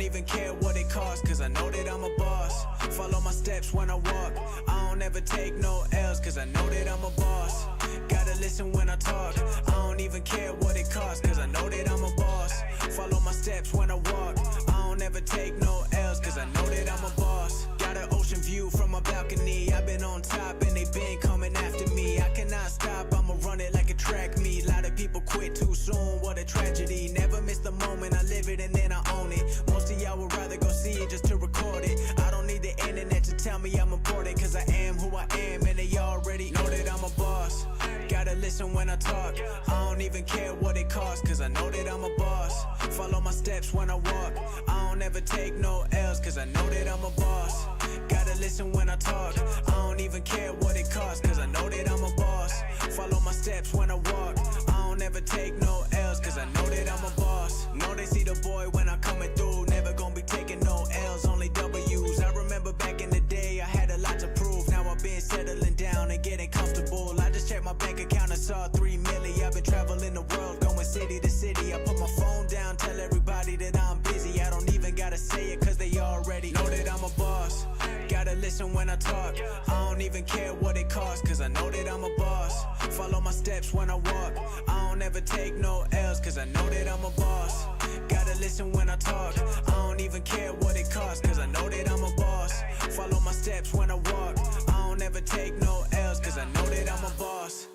don't even care what it costs, cause I know that I'm a boss. Follow my steps when I walk, I don't ever take no L's, cause I know that I'm a boss. Gotta listen when I talk, I don't even care what it costs, cause I know that I'm a boss. Follow my steps when I walk, I don't ever take no L's, cause I know that I'm a boss. Got an ocean view from my balcony, I've been on top and they been coming after me. I cannot stop, I'ma run it like a track meet. Lot of people quit too soon, what a tragedy. Never miss the moment, I live it and then I own it. Most of y'all would rather go see it just to record it. I don't need the internet to tell me I'm important, cause I am who I am and they already know that I'm a boss. Gotta listen when I talk, I don't even care what it costs, cause I know that I'm a boss. Follow my steps when I walk, I don't ever take no L's, cause I know that I'm a boss. Gotta listen when I talk, I don't even care what it costs, cause I know that I'm a boss. Follow my steps when I walk, I don't ever take no L's, cause I know that I'm a boss. Know they see the boy when I'm coming through, never gonna be taking no L's, only W's. I remember back in the day I had a lot to prove, now I've been settling down and getting comfortable. I just checked my bank account and saw 3 million. I've been traveling the world, going city to city. I put my phone down, tell everybody that I'm busy. I don't even gotta say it cause they already know that I'm a boss. Gotta listen when I talk, I don't even care what it costs, cause I know that I'm a boss. Follow my steps when I walk, I don't ever take no L's, cause I know that I'm a boss. Gotta listen when I talk, I don't even care what it costs, cause I know that I'm a boss. Follow my steps when I walk, I don't ever take no L's, cause I know that I'm a boss.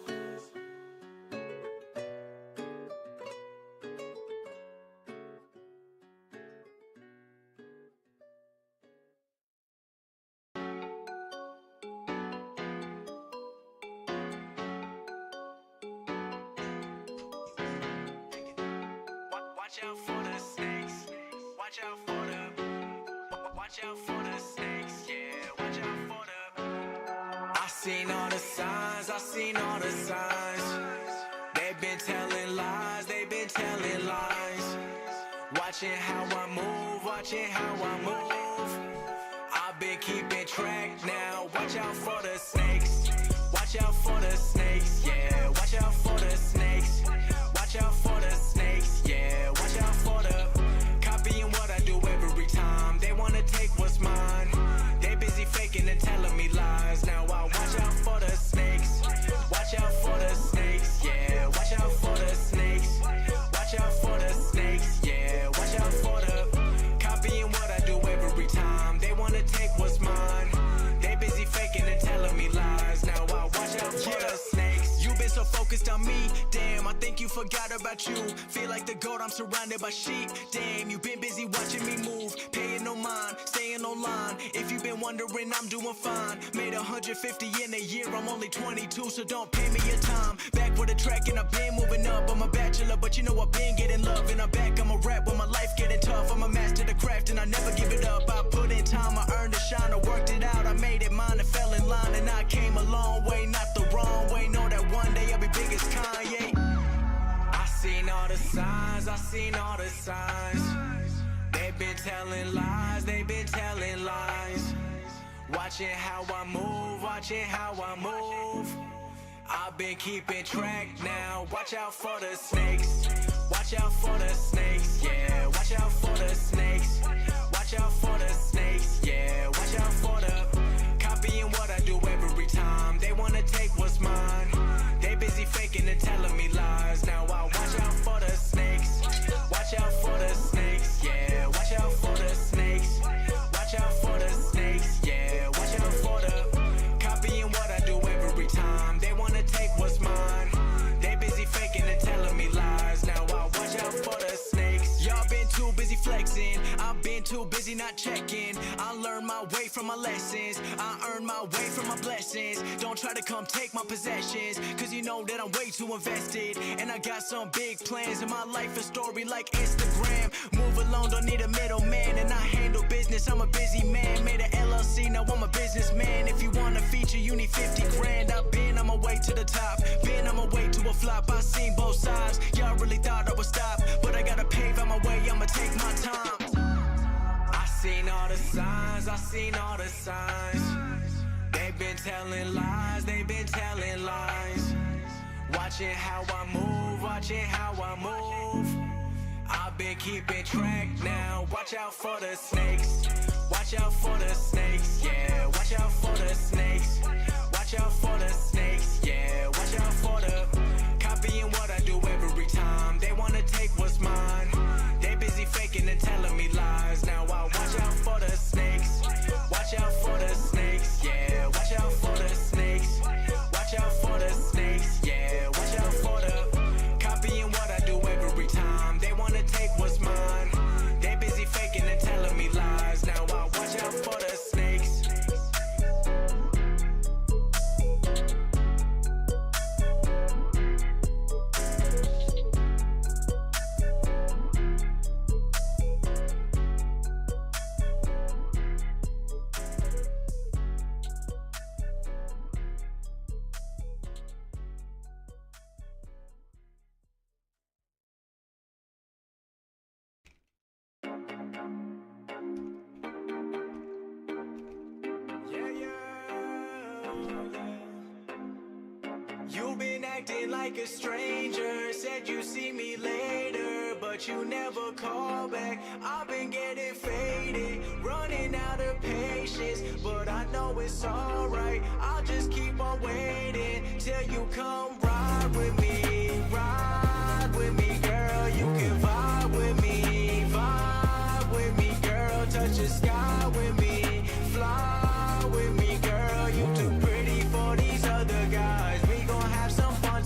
Watch out for the snakes, watch out for the snakes, yeah, watch out for the. I seen all the signs, I seen all the signs. They've been telling lies, they've been telling lies. Watching how I move, watching how I move. I've been keeping track now, watch out for the snakes. Watch out for the snakes, yeah, watch out for the snakes. Watch out for the snakes, yeah, watch out for the. Copying what I do every time, they wanna take what's mine. They busy faking and telling me lies, now I watch out for the snakes. Watch out for the snakes, yeah, watch out for the snakes. Watch out for the snakes, yeah, watch out for the. Copying what I do every time, they wanna take what's mine. They busy faking and telling me lies, now I watch out for the snakes. You been so focused on me, damn, I think you forgot about you. Feel like the goat, I'm surrounded by sheep. Damn, you been busy watching me move, paying no mind, staying online. If you been wondering, I'm doing fine. Made 150 in a year, I'm only 22, so don't pay me your time. Back with the track and I've been moving up. I'm a bachelor, but you know I've been getting love. And I'm back, I'm a rap when my life getting tough. I'm a master of the craft and I never give it up. I put in time, I earned a shine, I worked it out. I made it mine and fell in line, and I came a long way, not the wrong way. Know that one day I'll be big as Kanye. I seen all the signs, I seen all the signs. They've been telling lies, they've been telling lies. Watching how I move, watching how I move. I've been keeping track now, watch out for the snakes. Watch out for the snakes, yeah, watch out for the snakes. Watch out for the snakes, yeah, watch out for the. Copying what I do every time, they wanna take what's mine. They busy faking and telling me lies, now I watch out for the snakes. Watch out for the snakes, yeah, watch out for the snakes. Watch out for the snakes, yeah, watch out for the. Copying what I do every time, they wanna take what's mine. They busy faking and telling me lies, now I watch out for the snakes. Y'all been too busy flexing, I've been too busy not checking. I learned my way from my lessons, I earned my way from my blessings. Don't try to come take my possessions, cause you know that I'm way too invested. And I got some big plans in my life, a story like Instagram. Move alone, don't need a middleman, and I handle business, I'm a busy man. Made a LLC, now I'm a businessman. If you want a feature, you need 50 grand. I've been on my way to the top, been on my way to a flop. I seen both sides, y'all really thought I would stop, but I gotta pave out my way, I'ma take my time. I seen all the signs, I seen all the signs. They've been telling lies, they've been telling lies. Watching how I move, watching how I move. I've I've been keeping track now. Watch out for the snakes. Watch out for the snakes, yeah. Watch out for the snakes. Watch out for the snakes, yeah. Watch out for the copying what I do every time. They wanna take what's mine. They busy faking and telling me lies. Now I watch out for the snakes. Watch out for the snakes, yeah. Watch out for the snakes. Watch out for the snakes, yeah. Watch out for the copying what I do every time. They wanna take what's mine. They busy faking and telling me lies. Now I watch out for the snakes. You've been acting like a stranger. Said you see me later, but you never call back. I've been getting faded, running out of patience, but I know it's alright. I'll just keep on waiting till you come ride with me. Ride with me, girl. You can vibe with me. Vibe with me, girl. Touch the sky with me. Fly with me, girl. You too pretty for these other guys.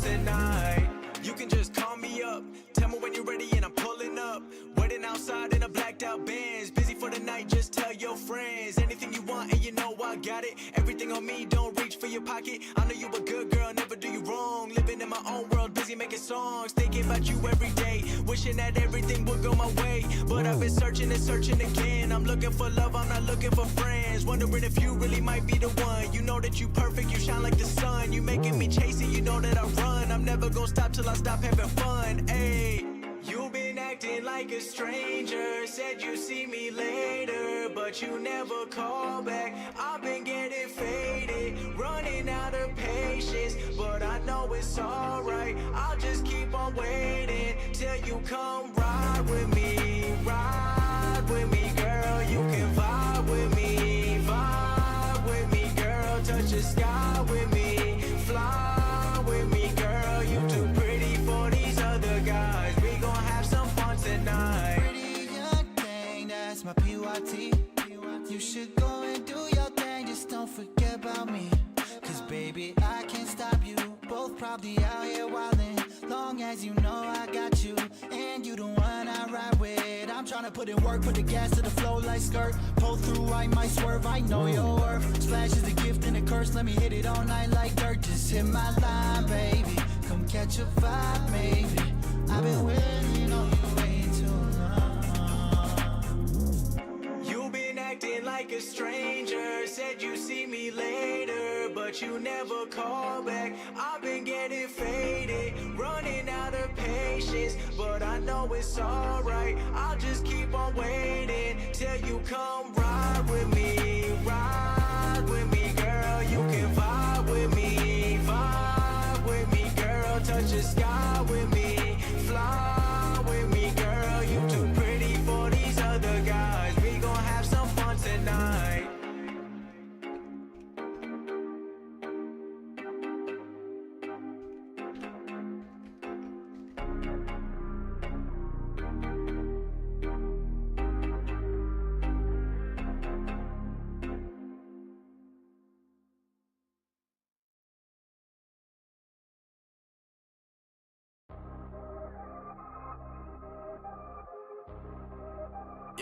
Tonight, you can just call me up. Tell me when you're ready and I'm pulling up. Waiting outside in a blacked out Benz. Busy for the night, just tell your friends. Anything you want and you know I got it. Everything on me, don't reach for your pocket. I know you a good girl, never do you wrong. Living in my own world, busy making songs. Thinking about you every day. Wishing that everything would go my way. But I've been searching and searching again. I'm looking for love, I'm not looking for friends. Wondering if you really might be the one. You know that you perfect, you shine like the sun. You making me chase it, you know that I run. I'm never gonna stop till I stop having fun. Ayy, you've been acting like a stranger. Said you see me later, but you never call back. I've been getting faded, running out of patience, but I know it's alright. I'll just keep on waiting till you come ride with me. Ride with me, girl. You can vibe with me. Vibe with me, girl. Touch the sky with me. Fly with me, girl. You too pretty for these other guys. We gon' have some fun tonight. Pretty young thing, that's my PYT. You should go and do your thing, just don't forget about me. Cause baby, I can't stop you. Both probably out here wildin'. Long as you know I got you, and you the one I ride with. I'm tryna put in work, put the gas to the flow like skirt. Pull through, I might swerve, I know your worth. Splash is a gift and a curse, let me hit it all night like dirt. Just hit my line, baby. Come catch a vibe, maybe. I've been waiting on you way too long. You've been acting like a stranger. Said you see me later, but you never call back. I've been getting faded, running out of patience, but I know it's alright. I'll just keep on waiting till you come ride with me. Ride with me, girl. You can vibe with me. Vibe with me, girl. Touch the sky with me. Fly with me, girl. You too pretty for these other guys. We gon' have some fun tonight.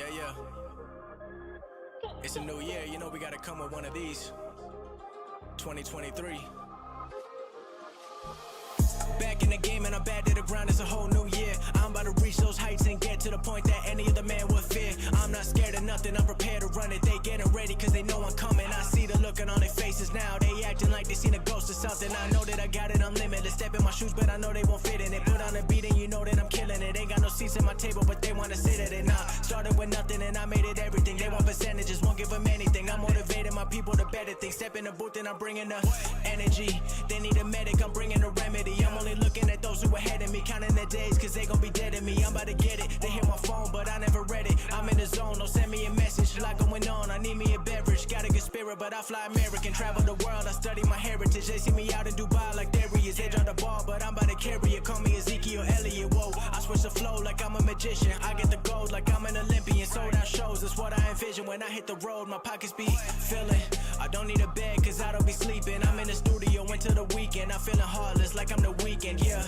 Yeah. It's a new year, you know we gotta come with one of these. 2023. Back in the game and I'm back to the ground, it's a whole new year. I'm about to reach those heights and get to the point that any other man would fear. I'm not scared of nothing, I'm prepared to run it. They getting ready cause they know I'm coming. I see the looking on their faces now. They acting like they seen a ghost or something. I know that I got it, I'm limited. Step in my shoes, but I know they won't fit in it. Put on a beat and you know that I'm killing it. Ain't got no seats at my table, but they wanna sit at it. Nah, started with nothing and I made it everything. They want percentages, won't give them anything. I'm motivating my people to better things. Step in the booth and I'm bringing the energy. They need a medic, I'm bringing a remedy. I'm only looking at those who ahead of me, counting the days cause they gon' be dead to me. I'm about to get it, they hear my zone. Don't send me a message, lot going on. I need me a beverage. Got a good spirit, but I fly American. Travel the world, I study my heritage. They see me out in Dubai like Darius. Edge on the ball, but I'm about to carry it. Call me Ezekiel Elliott. Whoa, I switch the flow like I'm a magician. I get the gold like I'm an Olympian. Sold out shows, that's what I envision. When I hit the road, my pockets be filling. I don't need a bed, cause I don't be sleeping. I'm in the studio into the weekend. I'm feeling heartless like I'm the weekend. Yeah,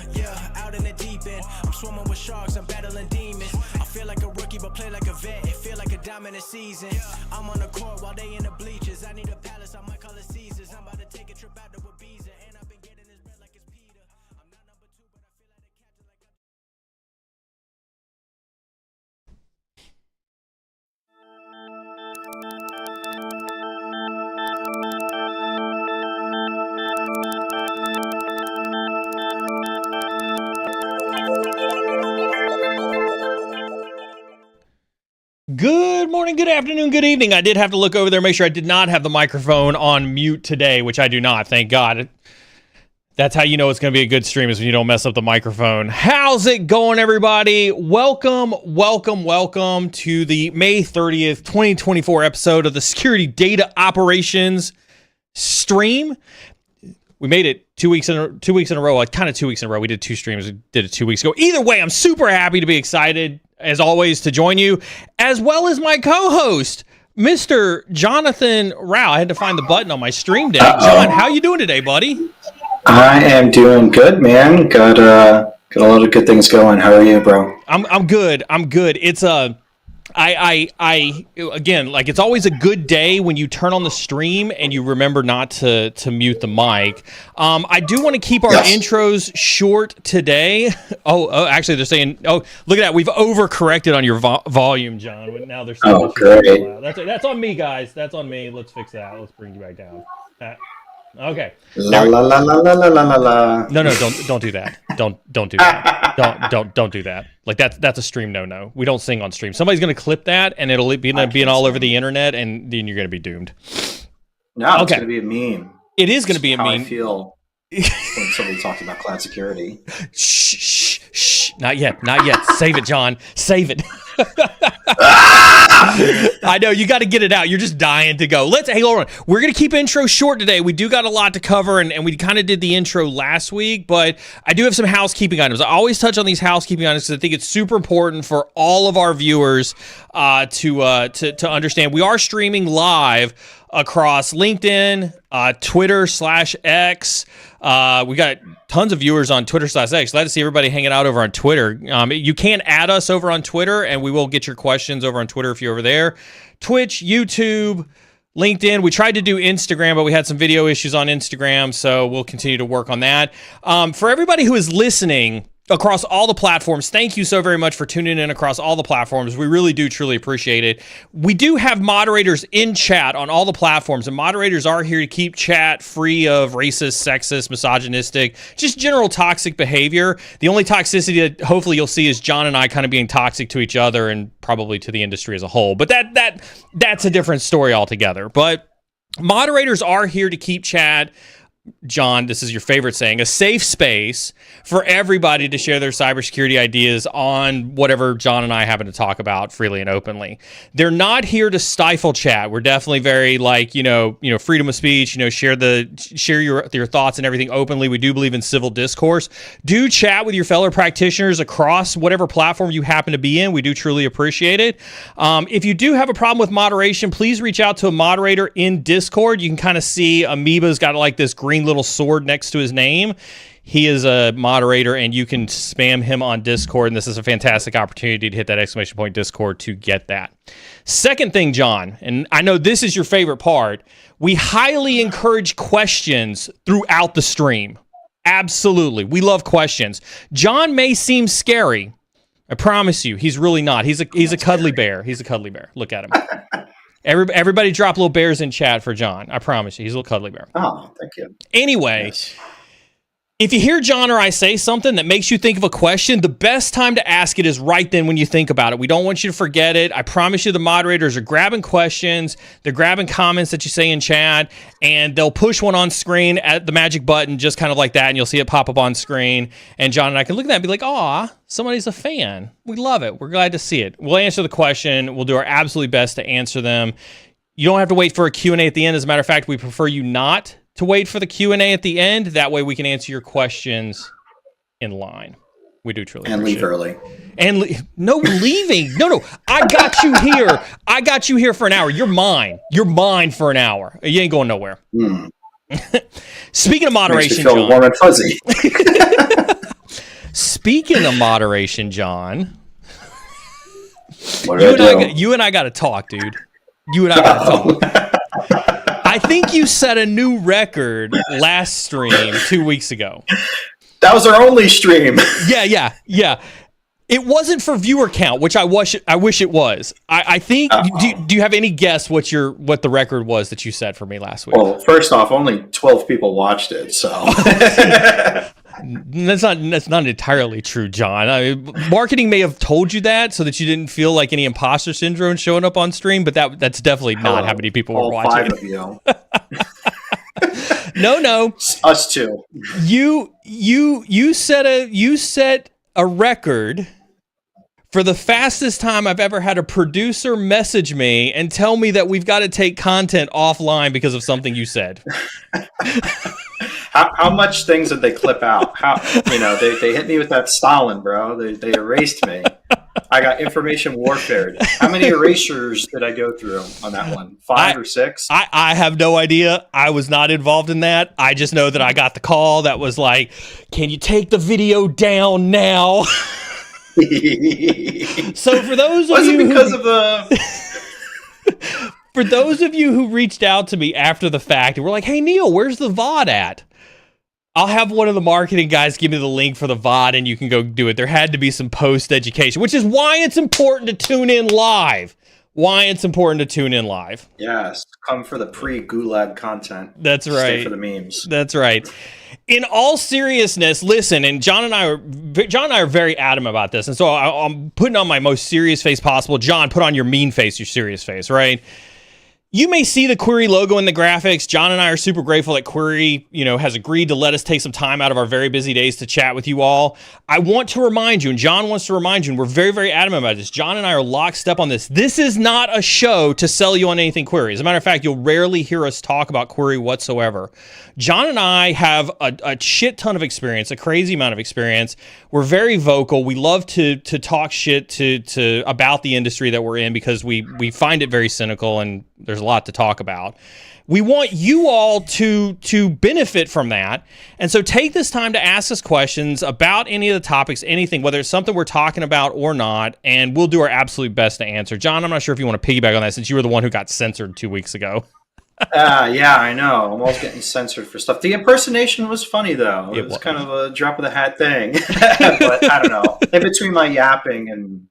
out in the deep end. I'm swimming with sharks, I'm battling demons. I feel like a rookie, but play like a vet. It feel like a dominant season. I'm on the court while they in the bleachers. I need a palace, I might call it Caesars. I'm about to take a trip out to Ibiza. And I've been getting this bread like it's Peter. I'm not number 2, but I feel like the captain like I'm... Good morning, good afternoon, good evening. I did have to look over there, make sure I did not have the microphone on mute today, which I do not, thank God. That's how you know it's going to be a good stream, is when you don't mess up the microphone. How's it going, everybody? Welcome to the May 30th, 2024 episode of the Security Data Operations stream. We made it 2 weeks in a row. Kind of 2 weeks in a row. We did 2 streams. We did it 2 weeks ago. Either way, I'm super happy to be excited, as always, to join you, as well as my co-host, Mr. Jonathan Rao. I had to find the button on my stream deck. John, how you doing today, buddy? I am doing good, man. Got a lot of good things going. How are you, bro? I'm good. It's I again, like, it's always a good day when you turn on the stream and you remember not to mute the mic. I do want to keep our intros short today. Oh, actually, they're saying, oh, look at that. We've overcorrected on your volume, John. But now they're saying, oh, great. That's on me, guys. That's on me. Let's fix that. Let's bring you back down. Okay. La la la la la la la la. No, don't do that. Don't do that. Don't do that. Like, that's a stream no. We don't sing on stream. Somebody's gonna clip that, and it'll be all over the internet, and then you're gonna be doomed. No, it's gonna be a meme. It is gonna be a meme. How I feel when somebody talks about cloud security. Shh. Not yet. Save it, John. Save it. I know, you got to get it out. You're just dying to go. Hey, hold on. We're going to keep intro short today. We do got a lot to cover, and we kind of did the intro last week, but I do have some housekeeping items. I always touch on these housekeeping items because I think it's super important for all of our viewers to understand. We are streaming live across LinkedIn, Twitter/X. We got tons of viewers on Twitter/X. Glad to see everybody hanging out over on Twitter. You can add us over on Twitter, and we will get your questions over on Twitter if you're over there. Twitch, YouTube, LinkedIn. We tried to do Instagram, but we had some video issues on Instagram, so we'll continue to work on that. For everybody who is listening across all the platforms, thank you so very much for tuning in across all the platforms. We really do truly appreciate it. We do have moderators in chat on all the platforms, and moderators are here to keep chat free of racist, sexist, misogynistic, just general toxic behavior. The only toxicity that hopefully you'll see is John and I kind of being toxic to each other and probably to the industry as a whole. But that's a different story altogether. But moderators are here to keep chat, John, this is your favorite saying, a safe space for everybody to share their cybersecurity ideas on whatever John and I happen to talk about freely and openly. They're not here to stifle chat. We're definitely very freedom of speech, share your thoughts and everything openly. We do believe in civil discourse. Do chat with your fellow practitioners across whatever platform you happen to be in. We do truly appreciate it. If you do have a problem with moderation, please reach out to a moderator in Discord. You can kind of see Amoeba's got like this green little sword next to his name. He is a moderator, and you can spam him on Discord, and this is a fantastic opportunity to hit that exclamation point Discord to get that. Second thing, John, and I know this is your favorite part, we highly encourage questions throughout the stream. Absolutely. We love questions. John may seem scary. I promise you, he's really not. He's a cuddly bear. He's a cuddly bear. Look at him. Everybody drop little bears in chat for John. I promise you, he's a little cuddly bear. Oh, thank you. Anyway, yes. If you hear John or I say something that makes you think of a question, the best time to ask it is right then when you think about it. We don't want you to forget it. I promise you the moderators are grabbing questions, they're grabbing comments that you say in chat, and they'll push one on screen at the magic button just kind of like that, and you'll see it pop up on screen, and John and I can look at that and be like, aw, somebody's a fan. We love it. We're glad to see it. We'll answer the question. We'll do our absolute best to answer them. You don't have to wait for a Q&A at the end. As a matter of fact, we prefer you not to wait for the Q&A at the end. That way we can answer your questions in line. We do truly and appreciate leave early. And no leaving. No. I got you here. I got you here for an hour. You're mine. You're mine for an hour. You ain't going nowhere. Speaking of moderation, Makes me feel John. warm and fuzzy. Speaking of moderation, John. What did I do? You and I got to talk, dude. You and I got to talk. I think you set a new record last stream 2 weeks ago. That was our only stream. Yeah. It wasn't for viewer count, which I wish it was. I think. Do you have any guess what the record was that you set for me last week? Well, first off, only 12 people watched it, so That's not entirely true, John. I mean, marketing may have told you that so that you didn't feel like any imposter syndrome showing up on stream, but that's definitely not how many people were watching. 5 of you. No. Us too. You set a record for the fastest time I've ever had a producer message me and tell me that we've got to take content offline because of something you said. How much things did they clip out? They hit me with that Stalin, bro. They erased me. I got information warfare. How many erasures did I go through on that one? 5 or 6? I have no idea. I was not involved in that. I just know that I got the call that was like, can you take the video down now? So for those of you for those of you who reached out to me after the fact and were like, hey, Neil, where's the VOD at? I'll have one of the marketing guys give me the link for the VOD and you can go do it. There had to be some post-education, which is why it's important to tune in live. Yes, come for the pre-Gulag content. That's right. Stay for the memes. That's right. In all seriousness, listen, and John and I are very adamant about this, and so I'm putting on my most serious face possible. John, put on your mean face, your serious face, right? You may see the Query logo in the graphics. John and I are super grateful that Query, has agreed to let us take some time out of our very busy days to chat with you all. I want to remind you, and John wants to remind you, and we're very, very adamant about this. John and I are lockstep on this. This is not a show to sell you on anything Query. As a matter of fact, you'll rarely hear us talk about Query whatsoever. John and I have a shit ton of experience, a crazy amount of experience. We're very vocal. We love to talk shit to about the industry that we're in because we find it very cynical and there's a lot to talk about. We want you all to benefit from that. And so take this time to ask us questions about any of the topics, anything, whether it's something we're talking about or not, and we'll do our absolute best to answer. John, I'm not sure if you want to piggyback on that since you were the one who got censored 2 weeks ago. Yeah, I know. I'm always getting censored for stuff. The impersonation was funny, though. It was kind of a drop of the hat thing. But I don't know. In between my yapping and,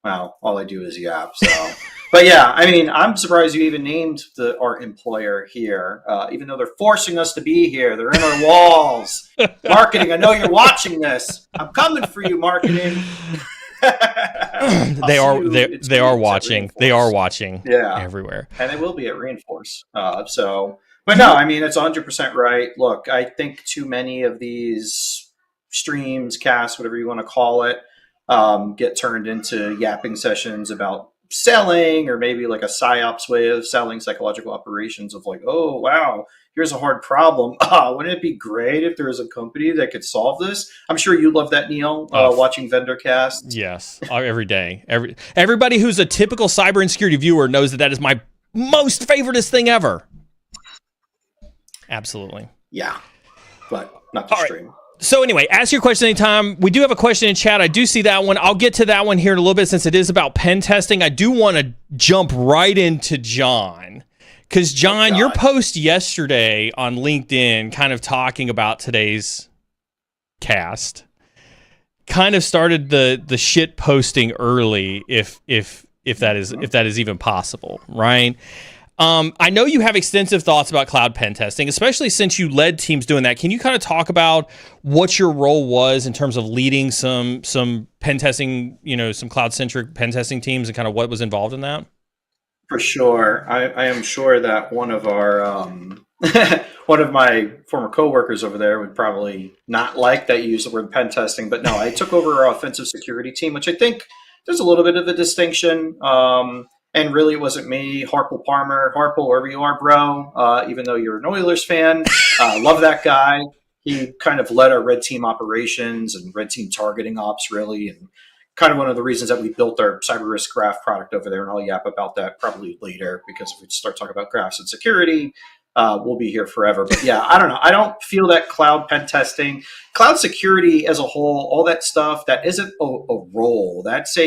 well, all I do is yap, so... But yeah, I mean, I'm surprised you even named our employer here, even though they're forcing us to be here. They're in our walls. Marketing, I know you're watching this. I'm coming for you, marketing. They are watching. They are watching. Yeah, everywhere, and they will be at Reinforce. But no, I mean, it's 100% right. Look, I think too many of these streams, casts, whatever you want to call it, get turned into yapping sessions about selling, or maybe like a psyops way of selling, psychological operations of like, oh wow, here's a hard problem. Wouldn't it be great if there was a company that could solve this? I'm sure you love that, Neil, watching vendor casts. Yes, every day. Everybody who's a typical cyber insecurity viewer knows that is my most favoriteest thing ever. Absolutely. Yeah, but not to stream. Right. So anyway, ask your question anytime. We do have a question in chat. I do see that one. I'll get to that one here in a little bit since it is about pen testing. I do want to jump right into John. Because, John, your post yesterday on LinkedIn kind of talking about today's cast kind of started the shit posting early, if that is even possible, right? I know you have extensive thoughts about cloud pen testing, especially since you led teams doing that. Can you kind of talk about what your role was in terms of leading some pen testing, some cloud centric pen testing teams, and kind of what was involved in that? For sure. I am sure that one of our one of my former coworkers over there would probably not like that you use the word pen testing, but no, I took over our offensive security team, which I think there's a little bit of a distinction. And really, it wasn't me, Harple Palmer, Harple, wherever you are, bro. Even though you're an Oilers fan, love that guy. He kind of led our red team operations and red team targeting ops, really, and kind of one of the reasons that we built our cyber risk graph product over there. And I'll yap about that probably later, because if we start talking about graphs and security, we'll be here forever. But yeah, I don't know. I don't feel that cloud pen testing, cloud security as a whole, all that stuff, that isn't a role. That's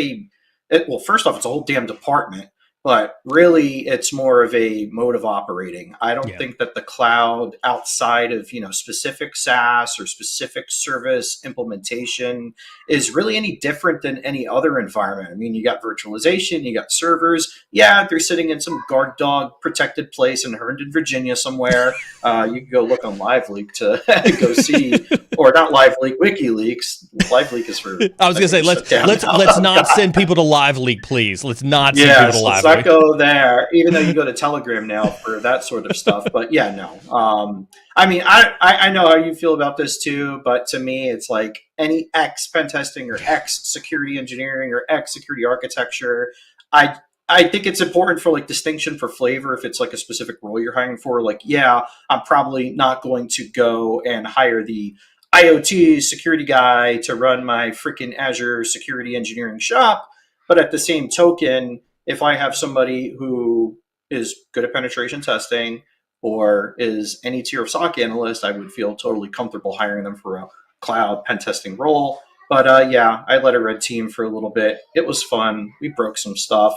well, first off, it's a whole damn department, but really it's more of a mode of operating. I don't think that the cloud, outside of, specific SaaS or specific service implementation, is really any different than any other environment. I mean, you got virtualization, you got servers. Yeah, they're sitting in some guard dog protected place in Herndon, Virginia somewhere. You can go look on LiveLeak to go see, or not LiveLeak, WikiLeaks. LiveLeak is for. I was going to say let's not send people to LiveLeak, please. Let's not send people to LiveLeak. Let's not go there. Even though you go to Telegram now for that sort of stuff, but yeah, no. I mean, I know how you feel about this too, but to me, it's like any X pen testing or X security engineering or X security architecture. I think it's important for like distinction for flavor. If it's like a specific role you're hiring for, like, yeah, I'm probably not going to go and hire the IoT security guy to run my freaking Azure security engineering shop. But at the same token, if I have somebody who is good at penetration testing or is any tier of SOC analyst, I would feel totally comfortable hiring them for a cloud pen testing role. But yeah, I led a red team for a little bit. It was fun. We broke some stuff.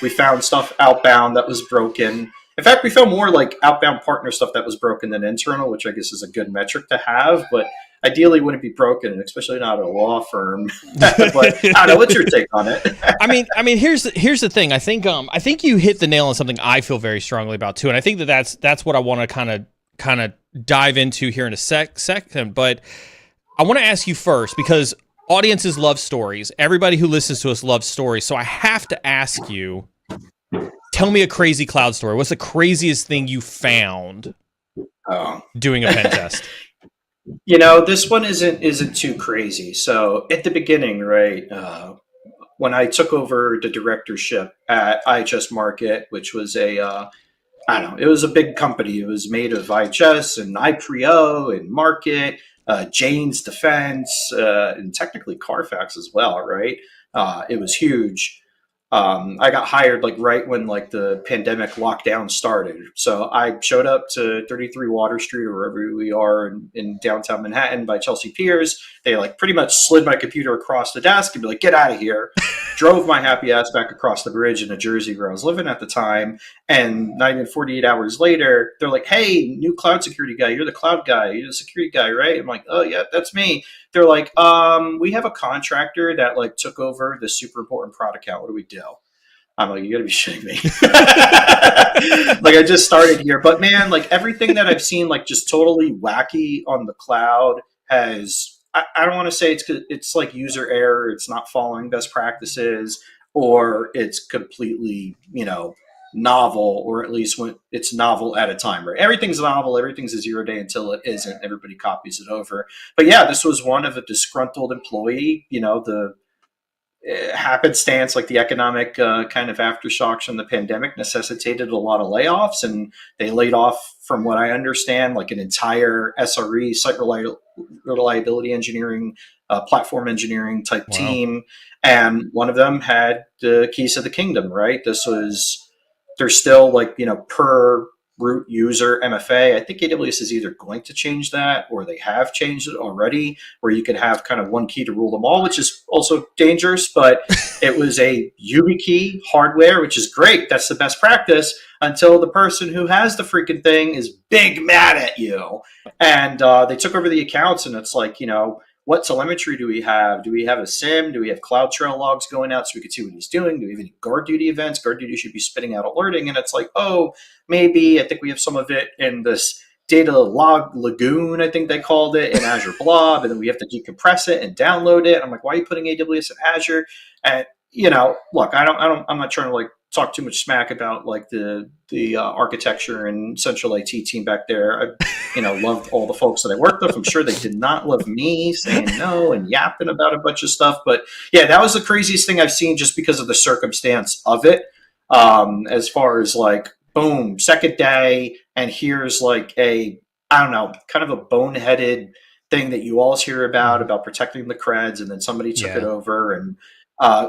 We found stuff outbound that was broken. In fact, we found more like outbound partner stuff that was broken than internal, which I guess is a good metric to have. But ideally, wouldn't be broken, especially not at a law firm. But I don't know. What's your take on it? I mean, here's the thing. I think you hit the nail on something I feel very strongly about too, and I think that's what I want to kind of dive into here in a second. But I want to ask you first, because audiences love stories. Everybody who listens to us loves stories. So I have to ask you, tell me a crazy cloud story. What's the craziest thing you found doing a pen test? This one isn't too crazy. So at the beginning, right, when I took over the directorship at IHS Market, which was it was a big company. It was made of IHS and iPrio and Market, Jane's Defense, and technically Carfax as well, right? It was huge. I got hired like right when like the pandemic lockdown started. So I showed up to 33 Water Street, or wherever we are in downtown Manhattan by Chelsea Piers. They like pretty much slid my computer across the desk and be like, get out of here. Drove my happy ass back across the bridge in New Jersey, where I was living at the time. And not even 48 hours later, they're like, hey, new cloud security guy. You're the cloud guy. You're the security guy, right? I'm like, oh yeah, that's me. They're like, we have a contractor that like took over the super important product account. What do we do? I'm like, you gotta be shitting me. Like, I just started here. But man, like everything that I've seen, like just totally wacky on the cloud has, I don't want to say it's like user error. It's not following best practices, or it's completely, novel, or at least when it's novel at a time, right? Everything's novel. Everything's a 0 day until it isn't. Everybody copies it over. But yeah, this was one of a disgruntled employee, the happenstance, like the economic kind of aftershocks from the pandemic necessitated a lot of layoffs, and they laid off, from what I understand, like an entire SRE, site reliability engineering, platform engineering type team. And one of them had the keys to the kingdom, right? There's still like, per root user MFA. I think AWS is either going to change that, or they have changed it already, where you can have kind of one key to rule them all, which is also dangerous. But it was a YubiKey hardware, which is great. That's the best practice, until the person who has the freaking thing is big mad at you. And they took over the accounts, and it's like, what telemetry do we have? Do we have a SIM? Do we have CloudTrail logs going out so we can see what he's doing? Do we have any guard duty events? Guard duty should be spitting out alerting. And it's like, oh, maybe I think we have some of it in this data log lagoon, I think they called it, in Azure Blob, and then we have to decompress it and download it. I'm like, why are you putting AWS in Azure? And look, I'm not trying to like talk too much smack about like the architecture and central IT team back there. I loved all the folks that I worked with. I'm sure they did not love me saying no and yapping about a bunch of stuff. But yeah, that was the craziest thing I've seen just because of the circumstance of it. As far as like, boom, second day, and here's like I don't know, kind of a boneheaded thing that you always hear about protecting the creds, and then somebody took it over, and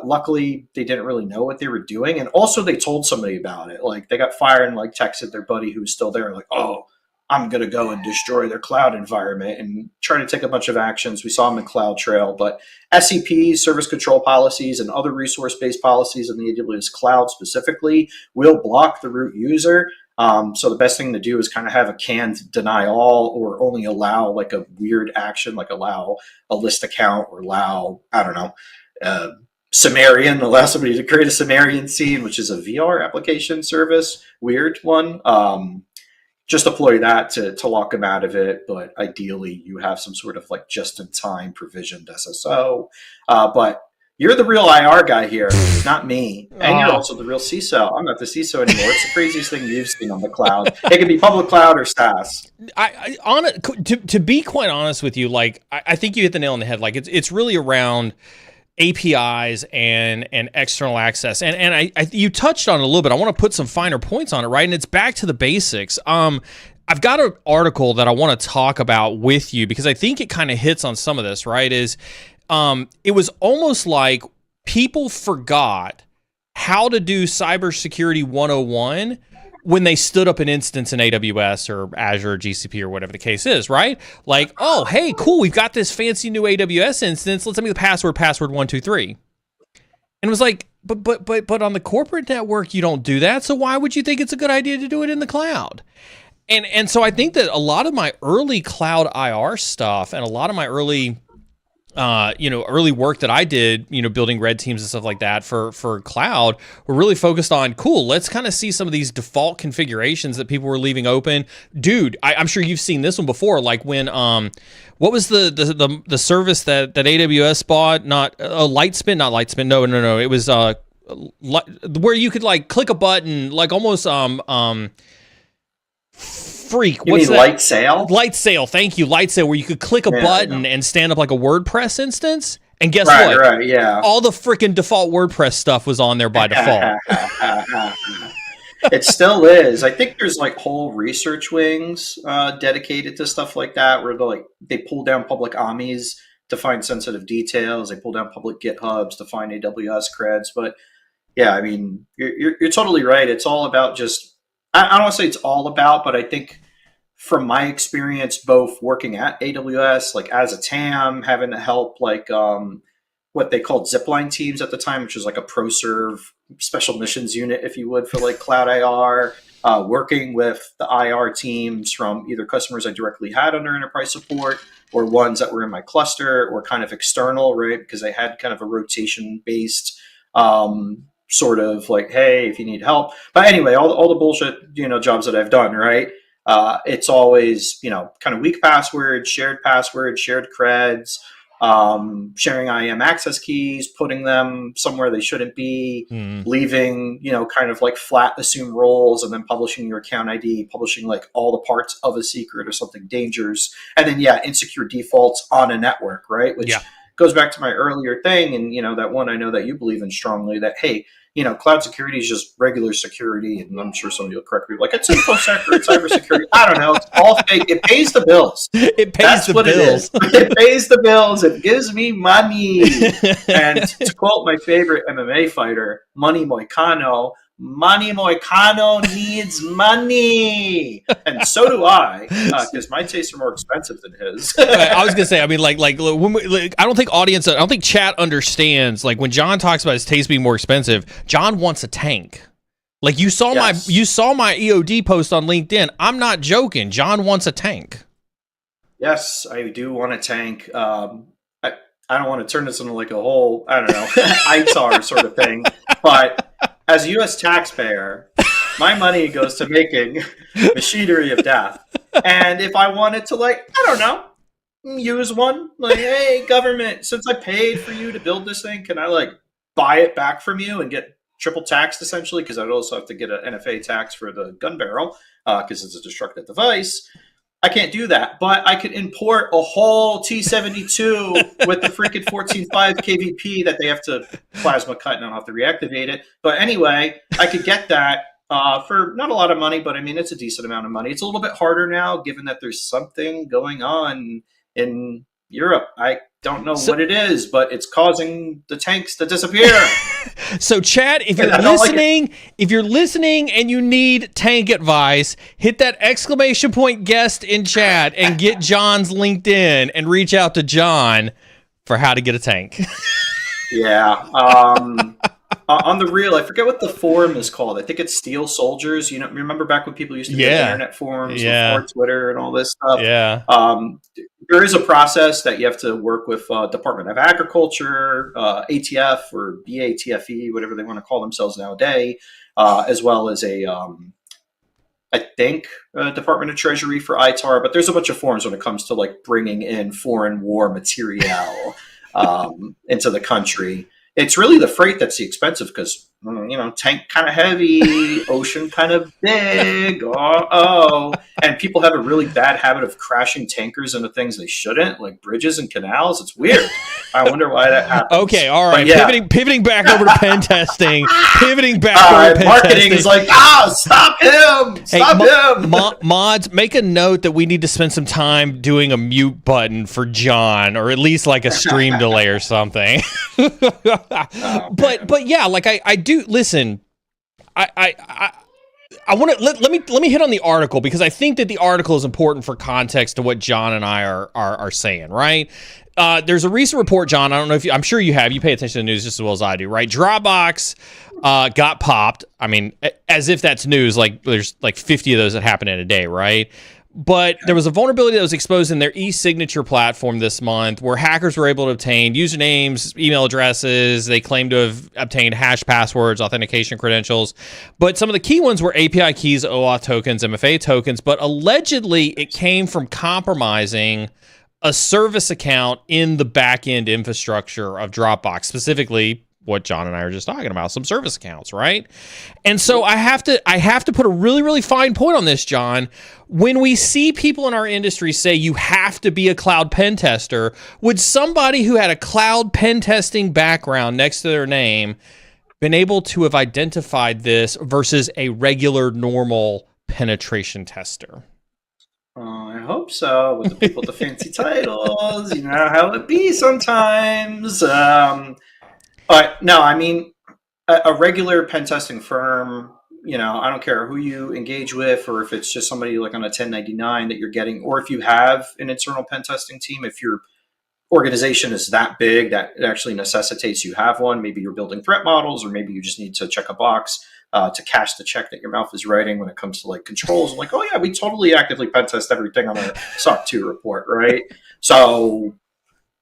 luckily they didn't really know what they were doing, and also they told somebody about it. Like they got fired and like texted their buddy who was still there, like, oh, I'm gonna go and destroy their cloud environment and try to take a bunch of actions. We saw them in CloudTrail, but SCPs, service control policies, and other resource-based policies in the AWS cloud specifically will block the root user. So the best thing to do is kind of have a canned deny all, or only allow like a weird action, like allow a list account, or allow, I don't know, Sumerian, allow somebody to create a Sumerian scene, which is a VR application service, weird one. Just deploy that to lock them out of it. But ideally you have some sort of like just-in-time provisioned SSO. But you're the real IR guy here, not me. And you're also the real CISO. I'm not the CISO anymore. It's the craziest thing you've seen on the cloud. It can be public cloud or SaaS. To be quite honest with you, like I think you hit the nail on the head. Like it's really around APIs and external access, and I you touched on it a little bit. I want to put some finer points on it, right? And it's back to the basics. I've got an article that I want to talk about with you because I think it kind of hits on some of this, right? It was almost like people forgot how to do cybersecurity 101 when they stood up an instance in AWS or Azure or GCP or whatever the case is, right? Like, oh, hey, cool, we've got this fancy new AWS instance. Let's send me the password 123. And it was like, but on the corporate network, you don't do that. So why would you think it's a good idea to do it in the cloud? And so I think that a lot of my early cloud IR stuff and a lot of my early early work that I did, building red teams and stuff like that for cloud, were really focused on, cool, let's kind of see some of these default configurations that people were leaving open. Dude, I'm sure you've seen this one before, like when, what was the service that AWS bought? Not Lightspin, not Lightspin. No. It was where you could like click a button, like almost freak. You What's mean that? Lightsail? Lightsail. Thank you, Lightsail, where you could click a button and stand up like a WordPress instance. And guess what? Right, yeah. All the freaking default WordPress stuff was on there by default. It still is. I think there's like whole research wings dedicated to stuff like that, where they pull down public AMIs to find sensitive details. They pull down public GitHubs to find AWS creds. But yeah, I mean, you're totally right. It's all about just. I don't want to say it's all about, but I think from my experience, both working at AWS, like as a TAM, having to help like what they called zipline teams at the time, which was like a ProServe special missions unit, if you would, for like cloud IR, working with the IR teams from either customers I directly had under enterprise support or ones that were in my cluster or kind of external, right? Because I had kind of a rotation based sort of like, hey, if you need help. But anyway, all the bullshit, jobs that I've done, right? It's always, kind of weak passwords, shared creds, sharing IAM access keys, putting them somewhere they shouldn't be, leaving, kind of like flat assume roles, and then publishing your account ID, publishing like all the parts of a secret or something dangerous. And then, insecure defaults on a network, right? Which goes back to my earlier thing. And, that one I know that you believe in strongly, that, hey, cloud security is just regular security. And I'm sure somebody will correct me, like, it's InfoSec, it's cybersecurity. I don't know. It's all fake. It pays the bills. That's what it is. It pays the bills. It gives me money. And to quote my favorite MMA fighter, Money Moicano needs money, and so do I, because my tastes are more expensive than his. I was gonna say, I mean, like when I don't think chat understands. Like when John talks about his taste being more expensive, John wants a tank. Like you saw my EOD post on LinkedIn. I'm not joking. John wants a tank. Yes, I do want a tank. I don't want to turn this into like a whole, I don't know, ITAR sort of thing. But as a U.S. taxpayer, my money goes to making machinery of death. And if I wanted to, like, I don't know, use one, like, hey, government, since I paid for you to build this thing, can I, like, buy it back from you and get triple taxed, essentially? Because I'd also have to get an NFA tax for the gun barrel, because it's a destructive device. I can't do that, but I could import a whole T-72 with the freaking 14.5 kVp that they have to plasma cut and I'll have to reactivate it. But anyway, I could get that for not a lot of money, but I mean, it's a decent amount of money. It's a little bit harder now, given that there's something going on in Europe. I don't know what it is, but it's causing the tanks to disappear. So, Chad, if you're listening and you need tank advice, hit that exclamation point guest in chat and get John's LinkedIn and reach out to John for how to get a tank. Yeah. On the real, I forget what the forum is called. I think it's Steel Soldiers. You know, remember back when people used to get internet forums before Twitter and all this stuff? Yeah. There is a process that you have to work with Department of Agriculture, ATF or BATFE, whatever they want to call themselves nowadays, as well as I think Department of Treasury for ITAR. But there's a bunch of forums when it comes to like bringing in foreign war material into the country. It's really the freight that's the expensive because, you know, tank kind of heavy, ocean kind of big, and people have a really bad habit of crashing tankers into things they shouldn't, like bridges and canals. It's weird. I wonder why that happens. Okay, all right. Yeah. Pivoting back over to pen testing. Marketing is like, stop him! Stop him! Mods, make a note that we need to spend some time doing a mute button for John, or at least like a stream delay or something. But yeah, like I do listen. I want to let me hit on the article because I think that the article is important for context to what John and I are saying, right? There's a recent report, John. I don't know if I'm sure you have. You pay attention to the news just as well as I do, right? Dropbox got popped. I mean, as if that's news. Like there's like 50 of those that happen in a day, right? But there was a vulnerability that was exposed in their e-signature platform this month where hackers were able to obtain usernames, email addresses. They claimed to have obtained hash passwords, authentication credentials. But some of the key ones were API keys, OAuth tokens, MFA tokens. But allegedly, it came from compromising a service account in the back-end infrastructure of Dropbox, specifically what John and I are just talking about, some service accounts, right? And so I have to put a really, really fine point on this, John. When we see people in our industry say you have to be a cloud pen tester, would somebody who had a cloud pen testing background next to their name been able to have identified this versus a regular, normal penetration tester? I hope so. With the people with the fancy titles, you know how it be sometimes. But no, I mean, a regular pen testing firm, you know, I don't care who you engage with or if it's just somebody like on a 1099 that you're getting, or if you have an internal pen testing team, if your organization is that big that it actually necessitates you have one, maybe you're building threat models, or maybe you just need to check a box to cash the check that your mouth is writing when it comes to like controls. Like, oh yeah, we totally actively pen test everything on a SOC 2 report, right? So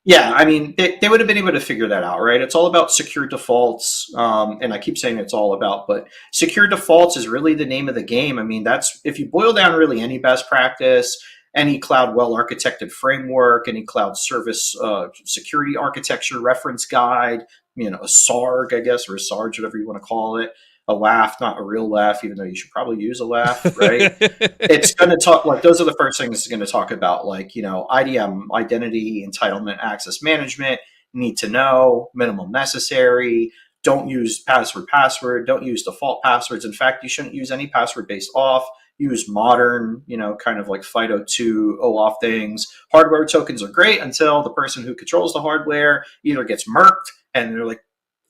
yeah, I mean, they would have been able to figure that out, right? It's all about secure defaults. And I keep saying it's all about, but secure defaults is really the name of the game. I mean, that's, if you boil down really any best practice, any cloud well-architected framework, any cloud service security architecture reference guide, you know, a SARG, I guess, or a SARG, whatever you want to call it. A laugh, not a real laugh, even though you should probably use a laugh, right? It's going to talk, like, those are the first things it's going to talk about, like, you know, IDM, identity, entitlement, access management, need to know, minimum necessary, don't use password, don't use default passwords. In fact, you shouldn't use any password-based auth. Use modern, you know, kind of like FIDO2 OAuth things. Hardware tokens are great until the person who controls the hardware either gets murked and they're like,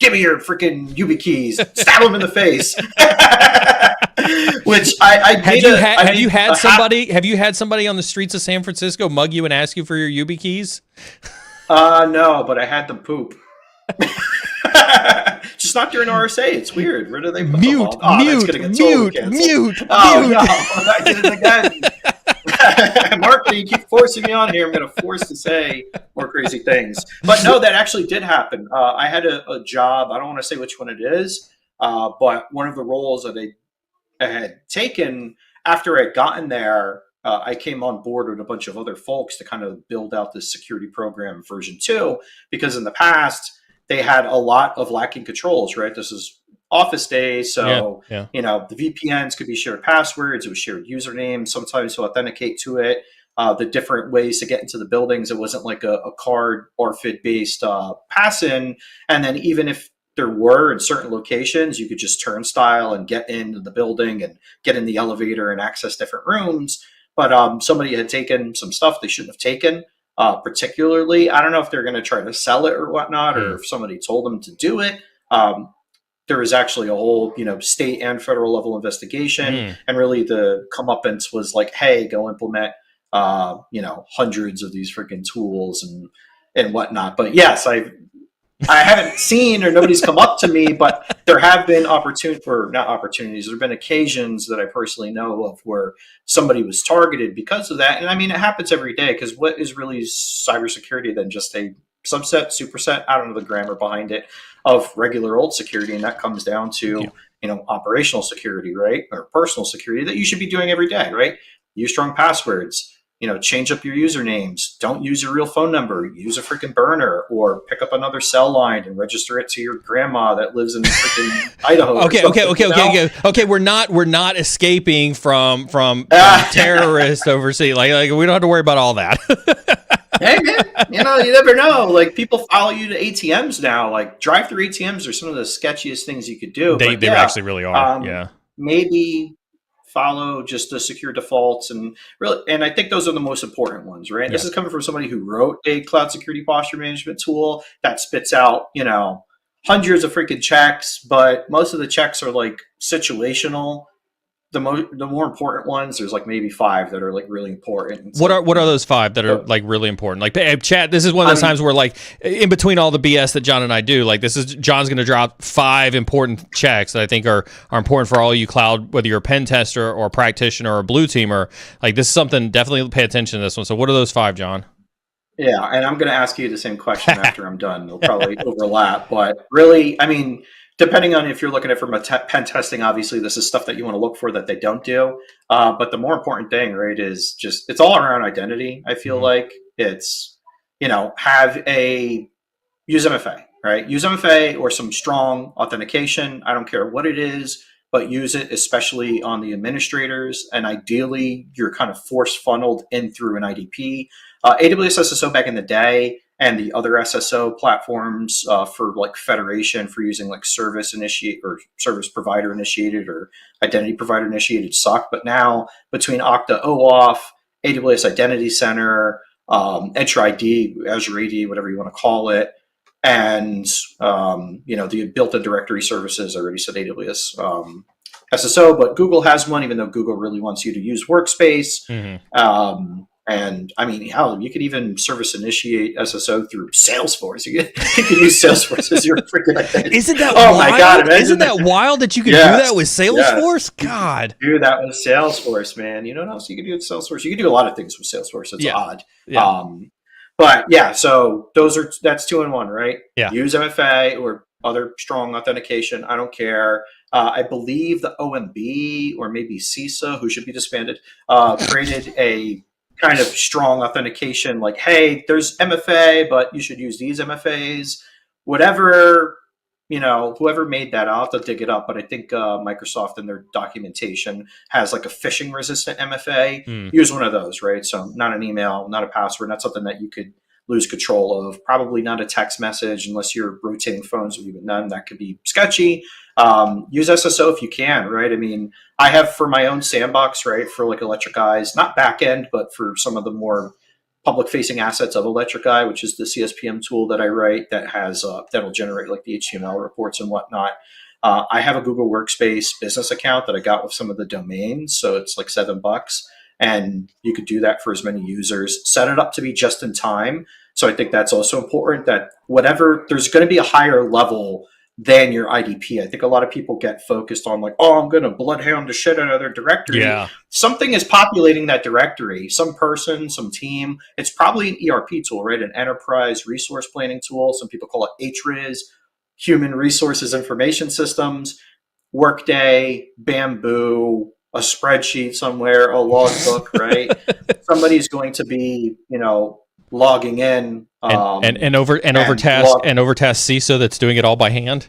give me your freaking YubiKeys, stab them in the face. Which have you had somebody on the streets of San Francisco mug you and ask you for your YubiKeys? No, but I had them poop. Just not during RSA. It's weird. Where do they put them all? Oh, that's gonna get totally canceled. Mute. Oh no, I did it again. Mark, you keep forcing me on here. I'm going to force to say more crazy things. But no, that actually did happen. I had a job. I don't want to say which one it is, but one of the roles that I had taken after I'd gotten there, I came on board with a bunch of other folks to kind of build out this security program version 2, because in the past they had a lot of lacking controls, right? This is office days. So, Yeah. the VPNs could be shared passwords, it was shared usernames, sometimes to authenticate to it. The different ways to get into the buildings. It wasn't like a card or FID based pass in. And then even if there were in certain locations, you could just turnstile and get into the building and get in the elevator and access different rooms. But somebody had taken some stuff they shouldn't have taken. Particularly, I don't know if they're going to try to sell it or whatnot, or if somebody told them to do it. There was actually a whole, state and federal level investigation, and really the comeuppance was like, "Hey, go implement, hundreds of these freaking tools and whatnot." But yes, I haven't seen, or nobody's come up to me, but there have been not opportunities. There have been occasions that I personally know of where somebody was targeted because of that. And I mean, it happens every day, because what is really cybersecurity than just a subset, superset? I don't know the grammar behind it, of regular old security. And that comes down to, operational security, right? Or personal security that you should be doing every day, right? Use strong passwords. Change up your usernames. Don't use your real phone number. Use a freaking burner, or pick up another cell line and register it to your grandma that lives in freaking Idaho. Okay. We're not escaping from terrorists overseas. Like we don't have to worry about all that. Hey man, you never know. Like, people follow you to ATMs now. Like, drive-through ATMs are some of the sketchiest things you could do. They actually really are. Yeah. Maybe follow just the secure defaults, and I think those are the most important ones, right? Yeah. This is coming from somebody who wrote a cloud security posture management tool that spits out, hundreds of freaking checks, but most of the checks are like situational. The more important ones, there's like maybe 5 that are like really important. What are those 5 that are like really important? Like, chat, this is one of those times where, like, in between all the BS that John and I do, like, John's going to drop 5 important checks that I think are important for all you cloud, whether you're a pen tester or a practitioner or a blue teamer. Like, this is something, definitely pay attention to this one. So what are those 5, John? Yeah, and I'm going to ask you the same question after I'm done. They'll probably overlap, but really, I mean, depending on if you're looking at it from a pen testing, obviously this is stuff that you want to look for that they don't do. But the more important thing, right, is just, it's all around identity. I feel like it's, use MFA, right? Use MFA or some strong authentication. I don't care what it is, but use it especially on the administrators. And ideally, you're kind of force funneled in through an IDP. AWS SSO back in the day, and the other SSO platforms for like federation, for using like service provider initiated or identity provider initiated suck. But now between Okta OAuth, AWS Identity Center, Entra ID, Azure AD, whatever you want to call it, and the built-in directory services, I already said AWS SSO, but Google has one, even though Google really wants you to use Workspace. And I mean, hell, you could even service initiate SSO through Salesforce. You could use Salesforce as your freaking identity. Isn't that wild? My God, isn't that wild that you could do that with Salesforce? Yes. God. Do that with Salesforce, man. You know what else you could do with Salesforce? You can do a lot of things with Salesforce. It's odd. Yeah. But yeah, so that's 2 in 1, right? Yeah. Use MFA or other strong authentication. I don't care. I believe the OMB or maybe CISA, who should be disbanded, created a kind of strong authentication, like, hey, there's MFA, but you should use these MFAs. Whatever, whoever made that, I'll have to dig it up, but I think Microsoft in their documentation has like a phishing resistant MFA. Use one of those, right? So not an email, not a password, not something that you could lose control of. Probably not a text message unless you're rotating phones with even none. That could be sketchy. Use SSO if you can, right? I mean, I have for my own sandbox, right, for like Electric Eyes, not back end, but for some of the more public facing assets of Electric Eye, which is the CSPM tool that I write that has that'll generate like the HTML reports and whatnot. I have a Google Workspace business account that I got with some of the domains, so it's like $7, and you could do that for as many users. Set it up to be just in time. So I think that's also important, that whatever, there's going to be a higher level than your IDP. I think a lot of people get focused on like, oh, I'm going to bloodhound the shit out of their directory. Yeah. Something is populating that directory, some person, some team. It's probably an ERP tool, right? An enterprise resource planning tool. Some people call it HRIS, Human Resources Information Systems, Workday, Bamboo, a spreadsheet somewhere, a logbook, right? Somebody's going to be, logging in and overtask CISO that's doing it all by hand.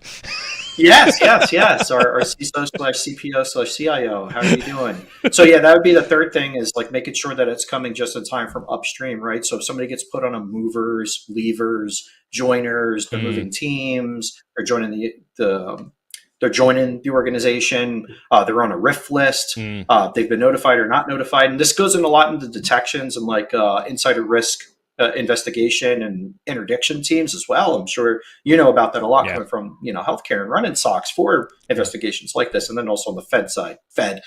Yes. Our CISO/CPO/CIO. How are you doing? So yeah, that would be the third thing, is like making sure that it's coming just in time from upstream, right? So if somebody gets put on a movers, leavers, joiners, they're moving teams, they're joining they're joining the organization. They're on a RIF list. They've been notified or not notified, and this goes in a lot into detections and like insider risk investigation and interdiction teams as well. I'm sure you know about that a lot, coming from healthcare and running SOCs for investigations like this, and then also on the Fed side, and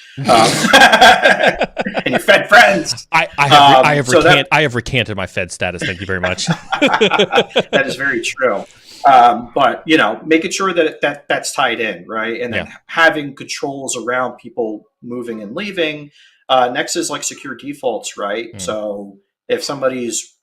your Fed friends. I have recanted my Fed status. Thank you very much. That is very true. But making sure that that's tied in, right, and then having controls around people moving and leaving. Next is like secure defaults, right? So if somebody's,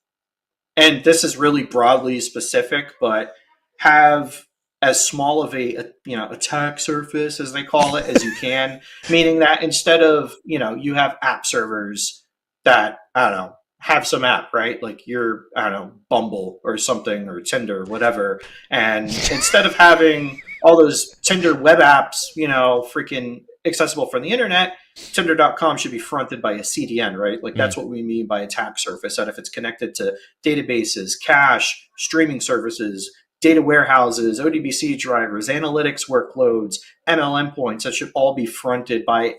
and this is really broadly specific, but have as small of a attack surface, as they call it, as you can, meaning that instead of, you have app servers that, I don't know, have some app, right? Like you're, I don't know, Bumble or something, or Tinder, or whatever. And instead of having all those Tinder web apps, freaking accessible from the internet, Tinder.com should be fronted by a CDN, right? Like that's what we mean by attack surface. That if it's connected to databases, cache, streaming services, data warehouses, ODBC drivers, analytics workloads, ML endpoints, that should all be fronted by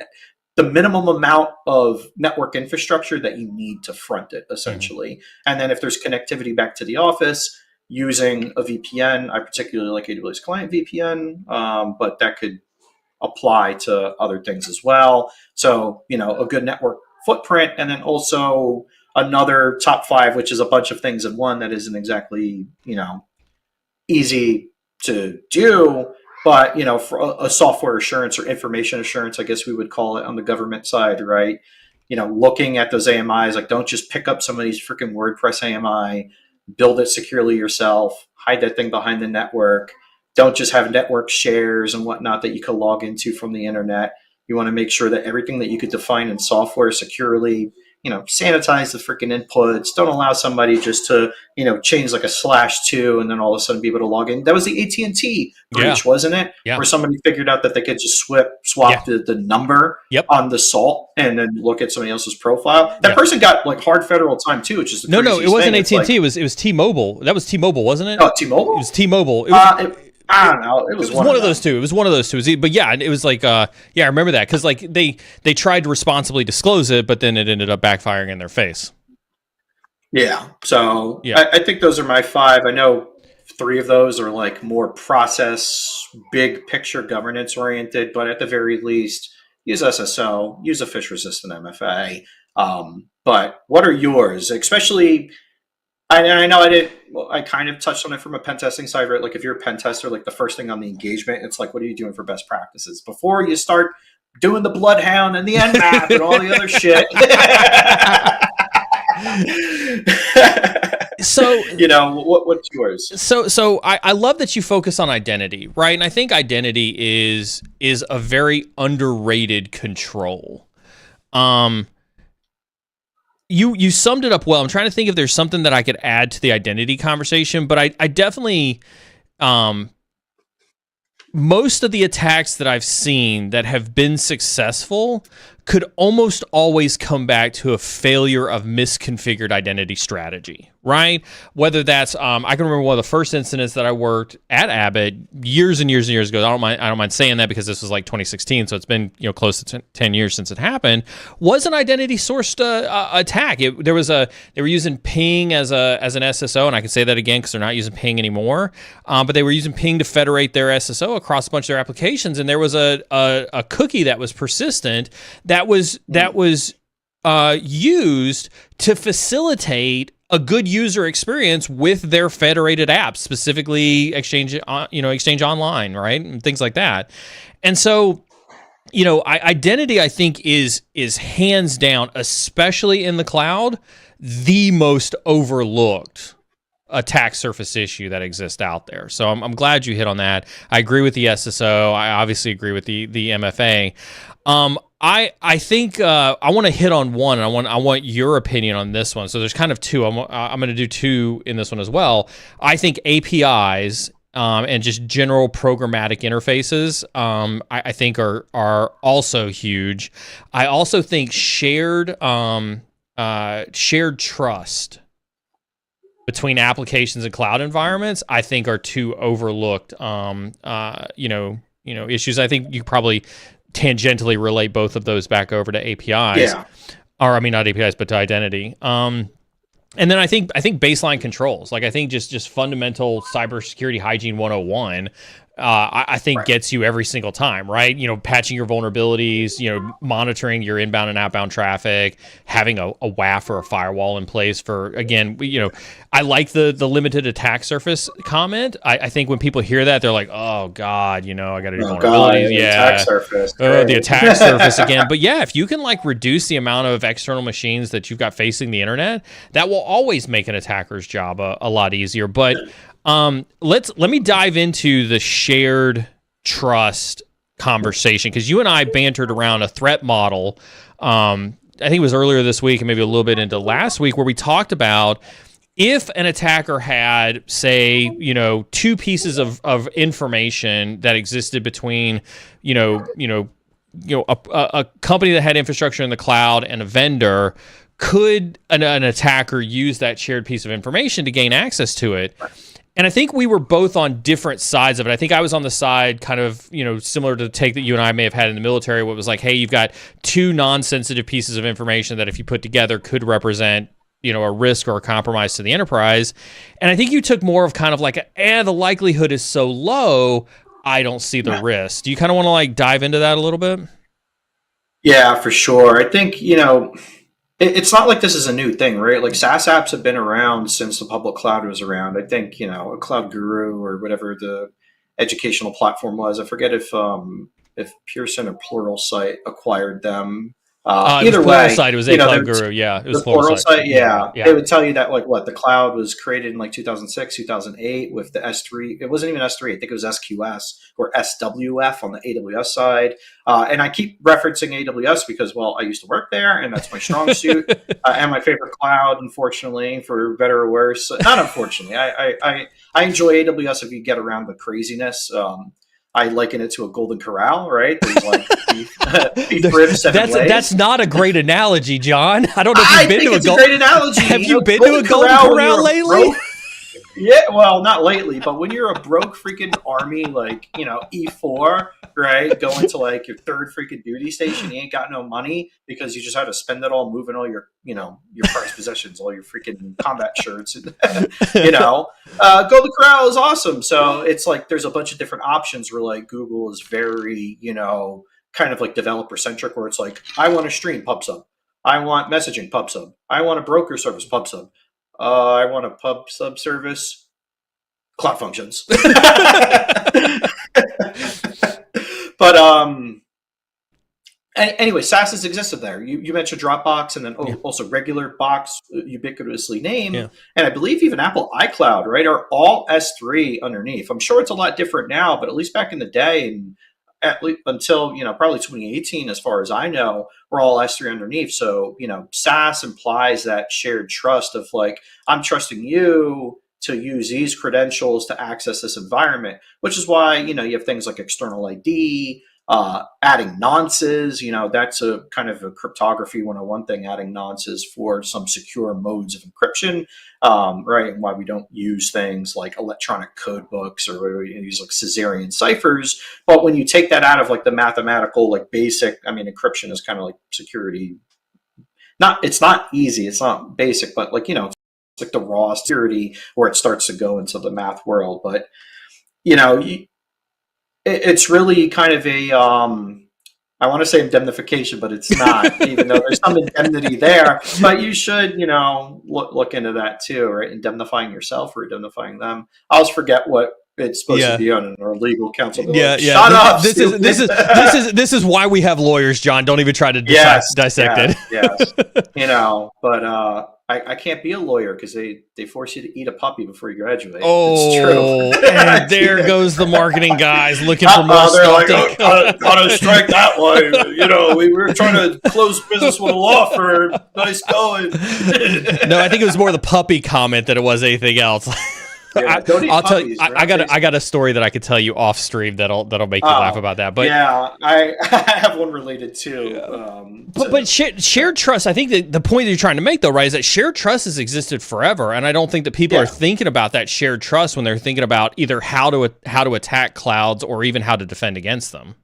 the minimum amount of network infrastructure that you need to front it, essentially. And then if there's connectivity back to the office, using a VPN, I particularly like AWS Client VPN, but that could apply to other things as well. So, a good network footprint, and then also another top 5, which is a bunch of things in one that isn't exactly, easy to do, but, for a software assurance or information assurance, I guess we would call it on the government side, right? Looking at those AMIs, like don't just pick up some of these freaking WordPress AMI, build it securely yourself, hide that thing behind the network. Don't just have network shares and whatnot that you can log into from the internet. You want to make sure that everything that you could define in software securely, sanitize the freaking inputs. Don't allow somebody just to, change like a /2 and then all of a sudden be able to log in. That was the AT&T breach, wasn't it? Yeah. Where somebody figured out that they could just swap the number on the salt and then look at somebody else's profile. That person got like hard federal time too, which is the no, it wasn't thing. AT&T. It was T-Mobile. That was T-Mobile, wasn't it? Oh, T-Mobile? It was T-Mobile. I don't know. It was one of those two. It was one of those two. But yeah, it was like, I remember that because like they tried to responsibly disclose it, but then it ended up backfiring in their face. Yeah. So I think those are my 5. I know 3 of those are like more process, big picture governance oriented, but at the very least, use SSO, use a phish resistant MFA. But what are yours? Especially, I know I kind of touched on it from a pen testing side, right? Like if you're a pen tester, like the first thing on the engagement, it's like, what are you doing for best practices before you start doing the bloodhound and the nmap and all the other shit? So, what's yours? So I love that you focus on identity, right? And I think identity is a very underrated control. You summed it up well. I'm trying to think if there's something that I could add to the identity conversation, but I definitely, most of the attacks that I've seen that have been successful could almost always come back to a failure of misconfigured identity strategy, right? Whether that's, I can remember one of the first incidents that I worked at Abbott years and years and years ago. I don't mind saying that because this was like 2016, so it's been close to 10 years since it happened. Was an identity sourced attack. They were using ping as an SSO, and I can say that again because they're not using ping anymore. But they were using ping to federate their SSO across a bunch of their applications, and there was a cookie that was persistent that was used to facilitate a good user experience with their federated apps, specifically Exchange Online, right, and things like that. And so, identity, I think, is hands down, especially in the cloud, the most overlooked attack surface issue that exists out there. So I'm glad you hit on that. I agree with the SSO. I obviously agree with the MFA. I think I want to hit on one, and I want your opinion on this one. So there's kind of two. I'm going to do two in this one as well. I think APIs and just general programmatic interfaces, I think are also huge. I also think shared trust between applications and cloud environments, I think, are two overlooked issues. I think you probably tangentially relate both of those back over to APIs. Yeah. Or I mean, not APIs, but to identity. And then I think baseline controls, like I think just fundamental cybersecurity hygiene 101, I think gets you every single time, right? Patching your vulnerabilities, monitoring your inbound and outbound traffic, having a WAF or a firewall in place for, again, I like the limited attack surface comment. I think when people hear that, they're like, oh God, I got to do vulnerabilities. God, yeah. Attack surface. The attack surface again. But yeah, if you can reduce the amount of external machines that you've got facing the internet, that will always make an attacker's job a lot easier. But let me dive into the shared trust conversation, because you and I bantered around a threat model. I think it was earlier this week and maybe a little bit into last week, where we talked about if an attacker had, say, two pieces of information that existed between, a company that had infrastructure in the cloud and a vendor, could an attacker use that shared piece of information to gain access to it? And I think we were both on different sides of it. I think I was on the side kind of, similar to the take that you and I may have had in the military, where it was like, hey, you've got two non-sensitive pieces of information that if you put together could represent, a risk or a compromise to the enterprise. And I think you took more of kind of like, the likelihood is so low, I don't see the risk. Do you kind of want to dive into that a little bit? Yeah, for sure. I think, it's not like this is a new thing, right? Like SaaS apps have been around since the public cloud was around. I think, a Cloud Guru or whatever the educational platform was. I forget if Pearson or Pluralsight acquired them. Either way, Pluralsight. It was a Cloud Guru. Yeah, it was Pluralsight. Yeah. They would tell you that the cloud was created in 2006, 2008 with the S3. It wasn't even S3. I think it was SQS or SWF on the AWS side. And I keep referencing AWS because, I used to work there, and that's my strong suit and my favorite cloud. Unfortunately, for better or worse, not unfortunately. I enjoy AWS if you get around the craziness. I liken it to a golden corral, right? There's beef ribs, seven ways. That's not a great analogy, John. I don't know if you've been to a great analogy. Have you been to a golden corral lately? Yeah, well, not lately, but when you're a broke freaking army, E4, right, going to your third freaking duty station, you ain't got no money because you just had to spend it all moving all your, your prized possessions, all your freaking combat shirts, Golden Corral is awesome. So it's there's a bunch of different options where Google is very, kind of developer centric, where it's I want to stream PubSub, I want messaging PubSub, I want a broker service PubSub. I want a pub sub service, Cloud Functions. But anyway, SaaS has existed there. You mentioned Dropbox, and then also regular box, ubiquitously named, and I believe even Apple iCloud, right, are all S3 underneath. I'm sure it's a lot different now, but at least back in the day, and at least until probably 2018, as far as I know, we're all S3 underneath. So SaaS implies that shared trust of I'm trusting you to use these credentials to access this environment, which is why you have things like external ID, adding nonces. That's a kind of a cryptography 101 thing, adding nonces for some secure modes of encryption, right? And why we don't use things like electronic code books, or we use Caesarean ciphers. But when you take that out of the mathematical, basic, encryption is kind of security. It's not easy, it's not basic, but it's the raw security where it starts to go into the math world. But it's really kind of I want to say indemnification, but it's not, even though there's some indemnity there. But you should, look into that too, right? Indemnifying yourself or indemnifying them. I always forget what it's supposed to be on our legal counsel. Like, shut up. This is why we have lawyers, John. Don't even try to dissect it. Yes. But I can't be a lawyer because they force you to eat a puppy before you graduate. Oh, it's true. And there goes the marketing guys looking for more stuff. Like, gotta strike that one. We were trying to close business with a law firm. Nice going. No, I think it was more the puppy comment than it was anything else. Yeah, I'll tell you. I got a story that I could tell you off stream that'll make you laugh about that. But yeah, I have one related too. But shared trust. I think that the point that you're trying to make, though, right, is that shared trust has existed forever, and I don't think that people are thinking about that shared trust when they're thinking about either how to attack clouds or even how to defend against them.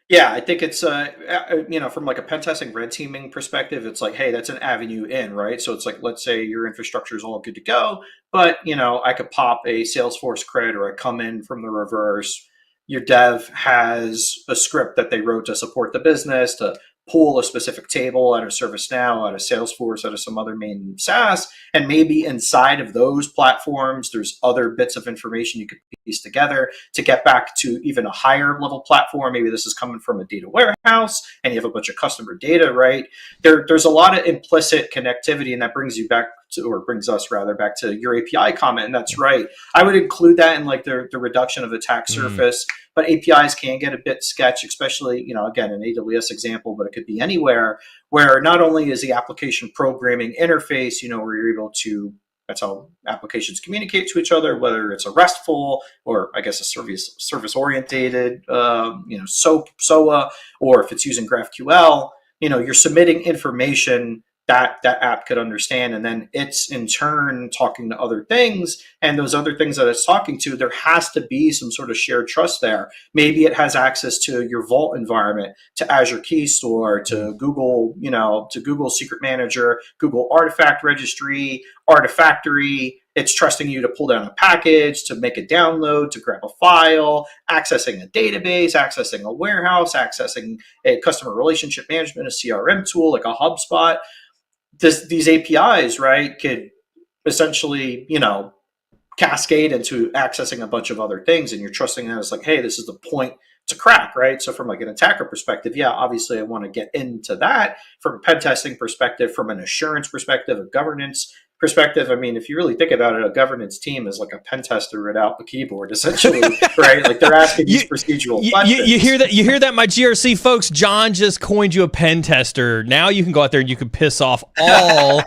Yeah, I think it's from like a pen testing, red teaming perspective, it's like, hey, that's an avenue in, right? So it's like, let's say your infrastructure is all good to go, but I could pop a Salesforce cred, or I come in from the reverse. Your dev has a script that they wrote to support the business, to pull a specific table out of ServiceNow, out of Salesforce, out of some other main SaaS, and maybe inside of those platforms, there's other bits of information you could piece together to get back to even a higher level platform. Maybe this is coming from a data warehouse, and you have a bunch of customer data, right? There's a lot of implicit connectivity, and that brings you back to, or brings us rather back to your API comment, and that's right. I would include that in like the reduction of attack surface. But APIs can get a bit sketch, especially, again, an AWS example, but it could be anywhere, where not only is the application programming interface, where you're able to, that's how applications communicate to each other, whether it's a RESTful or I guess a service orientated, SOA, or if it's using GraphQL, you're submitting information that app could understand, and then it's in turn talking to other things, and those other things that it's talking to, there has to be some sort of shared trust there. Maybe it has access to your Vault environment, to Azure Key Store, to Google, to Google Secret Manager, Google Artifact Registry, Artifactory. It's trusting you to pull down a package, to make a download, to grab a file, accessing a database, accessing a warehouse, accessing a customer relationship management, a CRM tool like a HubSpot. These APIs, right, could essentially, cascade into accessing a bunch of other things, and you're trusting that it's like, hey, this is the point to crack, right? So from like an attacker perspective, yeah, obviously I want to get into that. From a pen testing perspective, from an assurance perspective, a governance perspective, I mean, if you really think about it, a governance team is like a pen tester without a keyboard, essentially, right? Like they're asking these procedural questions. You hear that, my GRC folks? John just coined you a pen tester. Now you can go out there and you can piss off all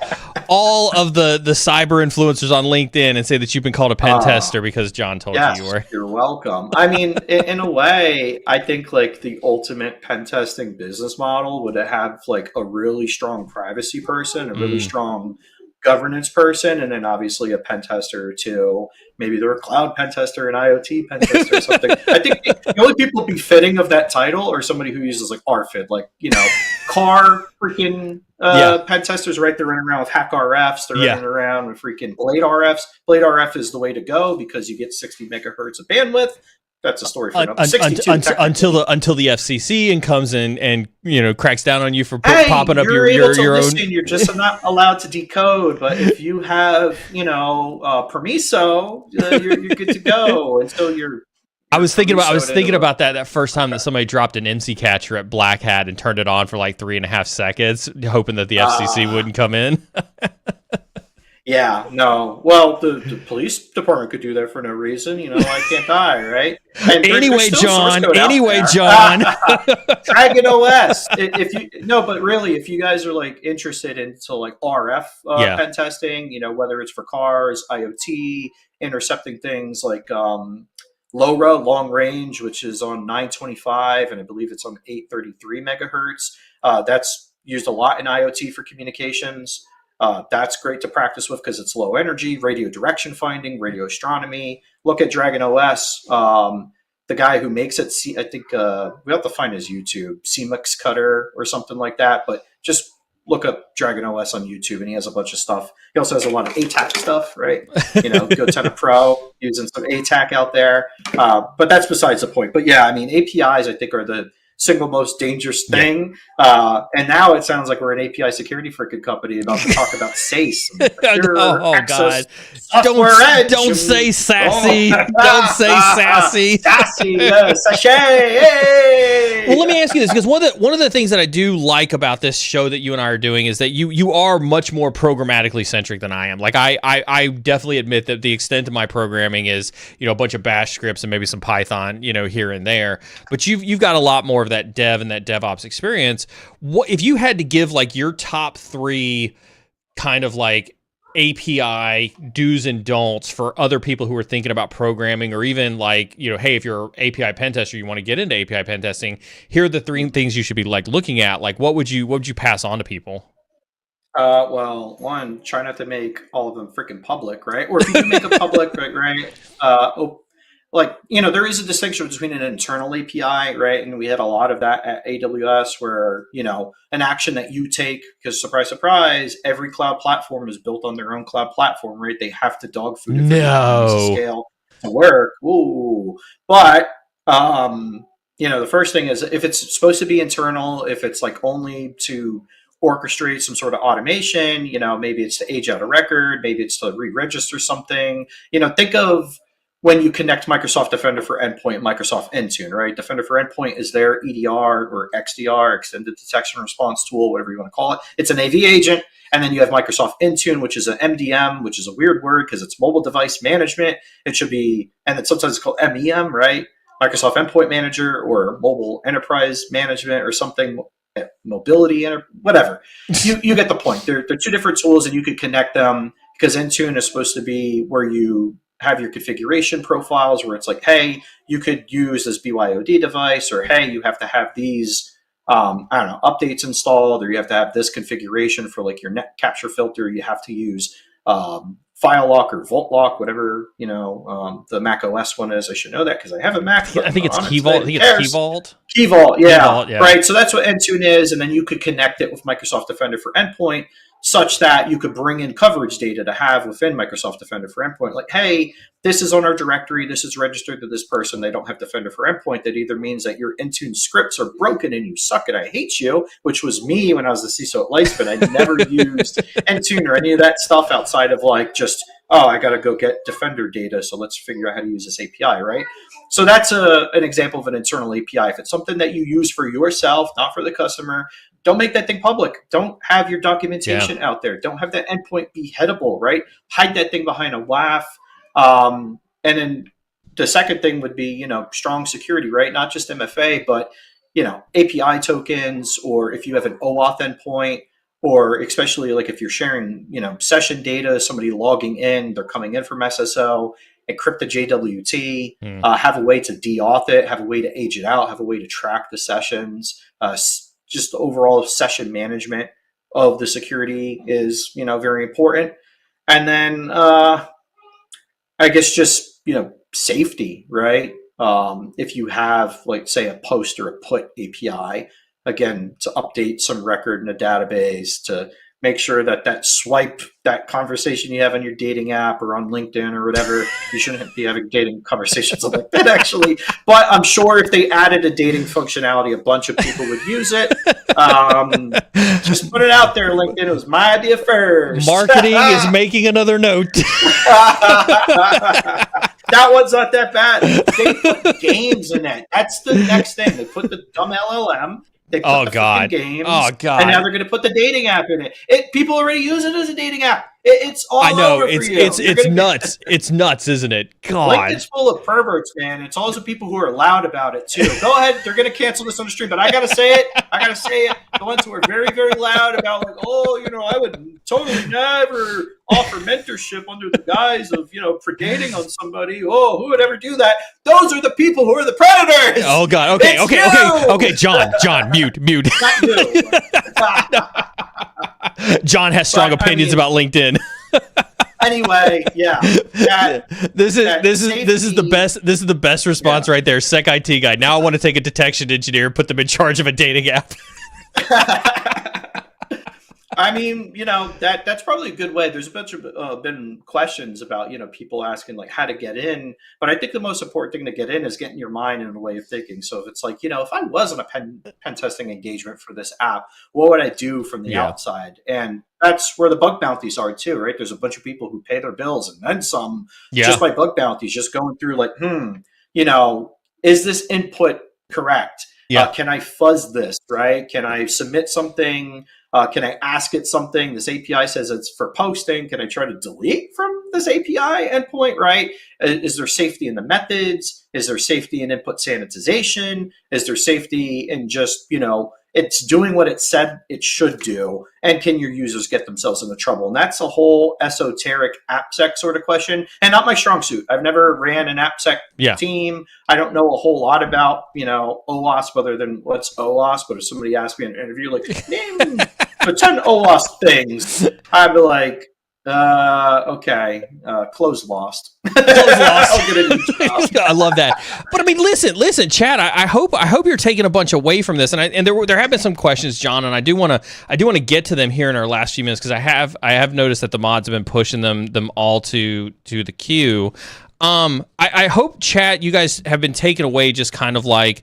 of the cyber influencers on LinkedIn and say that you've been called a pen tester because John told you were. You're welcome. I mean, in a way, I think like the ultimate pen testing business model would have like a really strong privacy person, a really strong governance person, and then obviously a pen tester too. Maybe they're a cloud pen tester, an IoT pen tester or something. I think the only people befitting of that title are somebody who uses like RFID, like, car freaking pen testers, right? They're running around with hack RFs. They're running around with freaking Blade RFs. Blade RF is the way to go because you get 60 megahertz of bandwidth. That's a story for another. 62 until the FCC and comes in and cracks down on you for popping up your own. You're just not allowed to decode, but if you have permiso, you're good to go until you're. I was thinking about that first time that somebody dropped an MC catcher at Black Hat and turned it on for like 3.5 seconds, hoping that the FCC wouldn't come in. Yeah, no. Well, the police department could do that for no reason. I can't die, right? And anyway, John. Dragon OS. If you guys are like interested into like RF pen testing, whether it's for cars, IoT, intercepting things like LoRa, long range, which is on 925, and I believe it's on 833 megahertz. That's used a lot in IoT for communications. That's great to practice with because it's low energy, radio direction finding, radio astronomy. Look at Dragon OS. The guy who makes it, I think we have to find his YouTube, CMX Cutter or something like that. But just look up Dragon OS on YouTube, and he has a bunch of stuff. He also has a lot of ATAC stuff, right? GoTenna Pro using some ATAC out there. But that's besides the point. But yeah, I mean, APIs I think are the single most dangerous thing. And now it sounds like we're an API security freaking company about to talk about SACE. God. Don't say sassy. Don't say sassy. Sassy, sachet. Hey! Well, let me ask you this, because one of the things that I do like about this show that you and I are doing is that you are much more programmatically centric than I am. Like I definitely admit that the extent of my programming is, a bunch of bash scripts and maybe some Python, here and there. But you've got a lot more of that dev and that DevOps experience. What if you had to give like your top 3 kind of like API do's and don'ts for other people who are thinking about programming, or even like, hey, if you're an API pen tester, you want to get into API pen testing, here are the 3 things you should be like looking at. Like, what would you pass on to people? Well, one, try not to make all of them freaking public, right? Or if you do make a public, right? There is a distinction between an internal API, right? And we had a lot of that at AWS where, an action that you take, because surprise, surprise, every cloud platform is built on their own cloud platform, right? They have to dog food it to scale to work. Ooh. But, the first thing is if it's supposed to be internal, if it's like only to orchestrate some sort of automation, maybe it's to age out a record, maybe it's to re-register something, think of when you connect Microsoft Defender for Endpoint, Microsoft Intune, right? Defender for Endpoint is their EDR or XDR, Extended Detection Response Tool, whatever you want to call it. It's an AV agent. And then you have Microsoft Intune, which is an MDM, which is a weird word because it's mobile device management. It should be, and then sometimes it's called MEM, right? Microsoft Endpoint Manager or Mobile Enterprise Management or something, mobility, whatever. You get the point. They're 2 different tools and you could connect them because Intune is supposed to be where you have your configuration profiles where it's like, hey, you could use this BYOD device, or hey, you have to have these, updates installed, or you have to have this configuration for like your net capture filter. You have to use File Lock or Vault Lock, whatever, the Mac OS one is. I should know that because I have a Mac. I think it's Key Vault. I think it's Key Vault. Key Vault, yeah. Right. So that's what Intune is. And then you could connect it with Microsoft Defender for Endpoint such that you could bring in coverage data to have within Microsoft Defender for Endpoint. Like, hey, this is on our directory. This is registered to this person. They don't have Defender for Endpoint. That either means that your Intune scripts are broken and you suck and I hate you, which was me when I was the CISO at Lightspeed. I never used Intune or any of that stuff outside of like just, I got to go get Defender data. So let's figure out how to use this API, right? So that's an example of an internal API. If it's something that you use for yourself, not for the customer, don't make that thing public. Don't have your documentation out there. Don't have that endpoint be headable, right? Hide that thing behind a WAF. And then the second thing would be, strong security, right? Not just MFA, but, API tokens, or if you have an OAuth endpoint, or especially like if you're sharing, session data, somebody logging in, they're coming in from SSO, encrypt the JWT, have a way to deauth it, have a way to age it out, have a way to track the sessions, just the overall session management of the security is, very important. And then I guess just, safety, right? If you have like say a post or a put API, again, to update some record in a database, to make sure that swipe, that conversation you have on your dating app or on LinkedIn or whatever, you shouldn't be having dating conversations on LinkedIn actually, but I'm sure if they added a dating functionality, a bunch of people would use it. Just put it out there, LinkedIn. It was my idea first. Marketing is making another note. That one's not that bad. They put games in it. That's the next thing. They put the dumb LLM. They put the games. Oh, God. And now they're going to put the dating app in it. People already use it as a dating app. It's all over for you. It's nuts. It's nuts, isn't it? God. LinkedIn's full of perverts, man. It's also people who are loud about it, too. Go ahead. They're going to cancel this on the stream, but I got to say it. The ones who are very, very loud about like, I would totally never offer mentorship under the guise of, predating on somebody. Oh, who would ever do that? Those are the people who are the predators. Oh, God. Okay. John, mute. Not you. John has strong opinions about LinkedIn. Anyway, yeah. This is the best response right there. Sec IT guy. Now I want to take a detection engineer and put them in charge of a dating app. I mean, that's probably a good way. There's a bunch of been questions about people asking like how to get in, but I think the most important thing to get in is getting your mind in a way of thinking. So if it's like if I was in a pen testing engagement for this app, what would I do from the Yeah. outside? And that's where the bug bounties are too, right? There's a bunch of people who pay their bills and then some Yeah. just by bug bounties, just going through like, is this input correct? Yeah. Can I fuzz this, right? Can I submit something? Can I ask it something? This API says it's for posting. Can I try to delete from this API endpoint, right? Is there safety in the methods? Is there safety in input sanitization? Is there safety in just, it's doing what it said it should do? And can your users get themselves into trouble? And that's a whole esoteric AppSec sort of question, and not my strong suit. I've never ran an AppSec team. I don't know a whole lot about, OWASP other than what's OWASP. But if somebody asked me in an interview, like, name the 10 OWASP things, I'd be like, okay, close lost. I'll get a new job. I love that. But I mean, listen, Chad. I hope you're taking a bunch away from this. And there have been some questions, John, and I do want to get to them here in our last few minutes because I have noticed that the mods have been pushing them all to the queue. I hope, Chad, you guys have been taken away just kind of like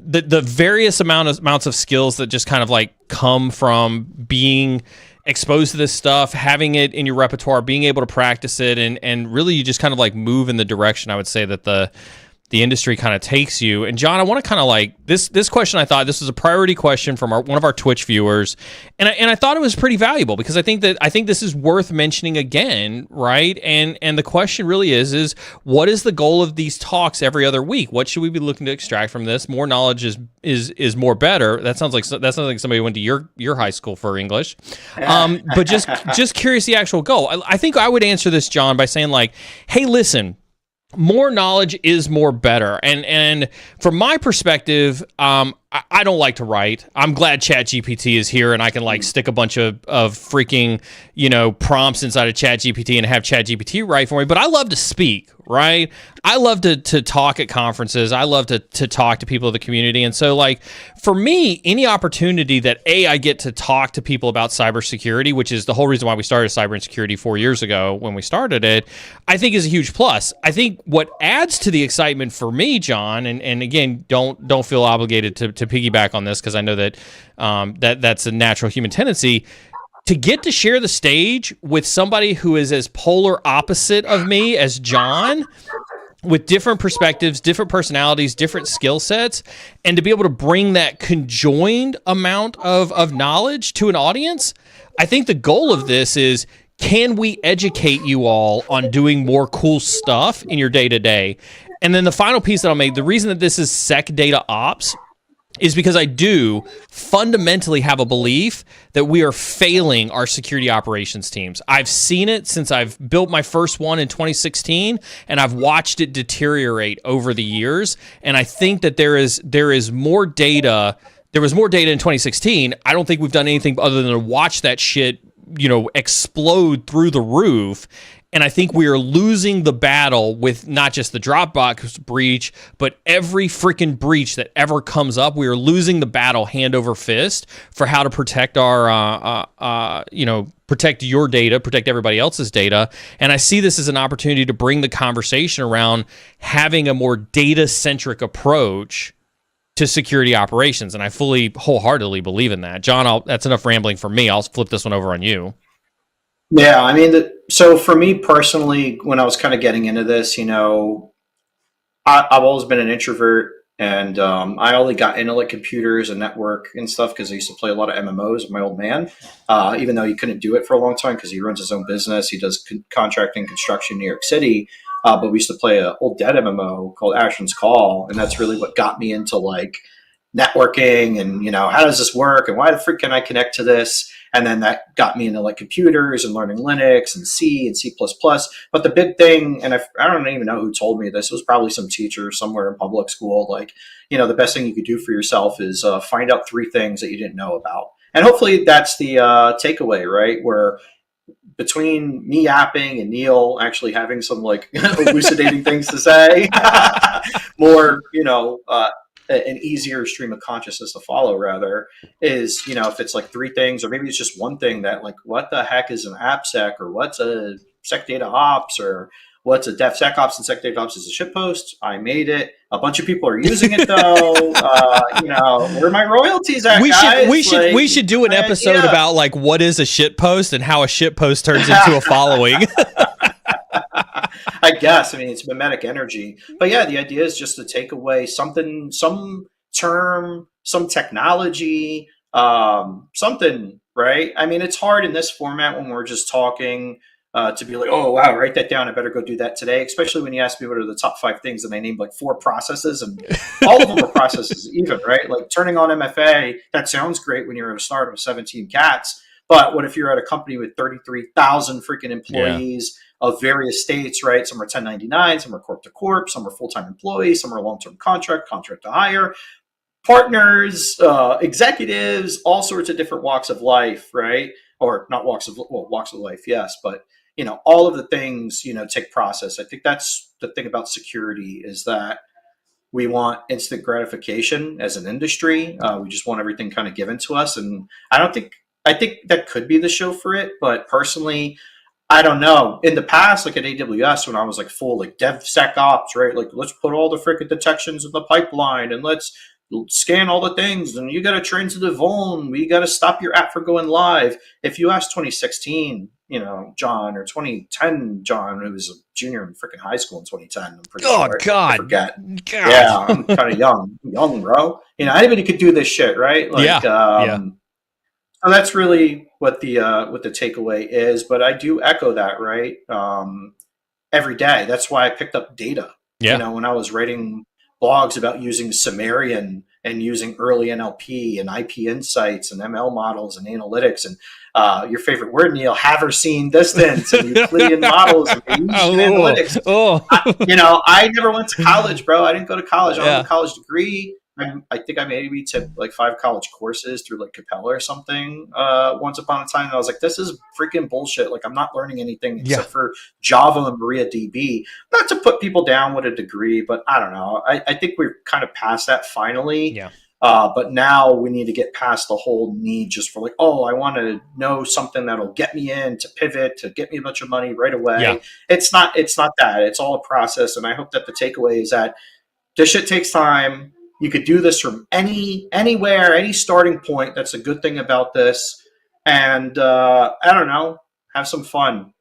the various amounts of skills that just kind of like come from being exposed to this stuff, having it in your repertoire, being able to practice it, and really you just kind of like move in the direction I would say that the industry kind of takes you. And John, I want to kind of like this question. I thought this was a priority question from one of our Twitch viewers, and I thought it was pretty valuable because I think this is worth mentioning again, right? And the question really is what is the goal of these talks every other week? What should we be looking to extract from this? More knowledge is more better. That sounds like somebody who went to your high school for English. But just curious the actual goal. I think I would answer this, John, by saying like, hey, listen. More knowledge is more better. And from my perspective, I don't like to write. I'm glad ChatGPT is here and I can like stick a bunch of freaking, prompts inside of ChatGPT and have ChatGPT write for me. But I love to speak, right? I love to talk at conferences. I love to talk to people of the community. And so like for me, any opportunity that I get to talk to people about cybersecurity, which is the whole reason why we started Cyber Insecurity 4 years ago when we started it, I think is a huge plus. I think what adds to the excitement for me, John, and again, don't feel obligated to piggyback on this because I know that that's a natural human tendency, to get to share the stage with somebody who is as polar opposite of me as John, with different perspectives, different personalities, different skill sets, and to be able to bring that conjoined amount of knowledge to an audience. I think the goal of this is, can we educate you all on doing more cool stuff in your day-to-day? And then the final piece that I'll make, the reason that this is SecDataOps is because I do fundamentally have a belief that we are failing our security operations teams. I've seen it since I've built my first one in 2016, and I've watched it deteriorate over the years. And I think that there is more data. There was more data in 2016. I don't think we've done anything other than to watch that shit, explode through the roof. And I think we are losing the battle with not just the Dropbox breach, but every freaking breach that ever comes up. We are losing the battle hand over fist for how to protect our, protect your data, protect everybody else's data. And I see this as an opportunity to bring the conversation around having a more data-centric approach to security operations. And I wholeheartedly believe in that. John, that's enough rambling for me. I'll flip this one over on you. Yeah, I mean, so for me personally, when I was kind of getting into this, I've always been an introvert, and I only got into like computers and network and stuff because I used to play a lot of MMOs with my old man, even though he couldn't do it for a long time because he runs his own business. He does contracting construction in New York City, but we used to play an old dead MMO called Ashen's Call, and that's really what got me into like networking and, how does this work and why the freak can I connect to this? And then that got me into like computers and learning Linux and C and C++. But the big thing, and I don't even know who told me this, it was probably some teacher somewhere in public school, like, the best thing you could do for yourself is find out 3 things that you didn't know about. And hopefully that's the takeaway, right? Where between me yapping and Neil actually having some like elucidating things to say, more, an easier stream of consciousness to follow, rather, is, if it's like 3 things, or maybe it's just one thing that, like, what the heck is an AppSec, or what's a SecDataOps, or what's a DevSecOps, and SecDataOps is a shitpost. I made it. A bunch of people are using it though. Where are my royalties at, guys? We should do an episode about like what is a shitpost and how a shitpost turns into a following. I guess. I mean, it's mimetic energy. But yeah, the idea is just to take away something, some term, some technology, something, right? I mean, it's hard in this format when we're just talking to be like, oh, wow, write that down. I better go do that today. Especially when you ask me what are the top 5 things, and I named like 4 processes, and all of them are processes even, right? Like turning on MFA, that sounds great when you're at a startup of 17 cats. But what if you're at a company with 33,000 freaking employees of various states, right? Some are 1099, some are corp to corp, some are full-time employees, some are long-term contract to hire, partners, executives, all sorts of different walks of life, right? Or not walks of life, yes, but all of the things, take process. I think that's the thing about security, is that we want instant gratification as an industry. We just want everything kind of given to us. And I think that could be the show for it. But personally, I don't know. In the past, like at AWS, when I was like full like DevSecOps, right? Like, let's put all the freaking detections in the pipeline and let's scan all the things, and you got to transitive vuln. We got to stop your app from going live. If you ask 2016, John, or 2010, John, who was a junior in freaking high school in 2010, I'm pretty sure. Oh, God. I forget. God. Yeah, I'm kind of young, bro. Anybody could do this shit, right? Like, So that's really what the takeaway is. But I do echo that, right? Every day. That's why I picked up data. Yeah. When I was writing blogs about using Sumerian and using early NLP and IP insights and ML models and analytics and your favorite word, Neil, Haversine distance and Euclidean models and analytics. I never went to college, bro. I didn't go to college. I don't have a college degree. I think I maybe took like 5 college courses through like Capella or something once upon a time. And I was like, this is freaking bullshit. Like, I'm not learning anything except for Java and MariaDB. Not to put people down with a degree, but I don't know. I think we're kind of past that finally. Yeah. But now we need to get past the whole need just for like, oh, I want to know something that'll get me in to pivot, to get me a bunch of money right away. Yeah. It's not that. It's all a process. And I hope that the takeaway is that this shit takes time. You could do this from anywhere, any starting point. That's a good thing about this. And I don't know, have some fun,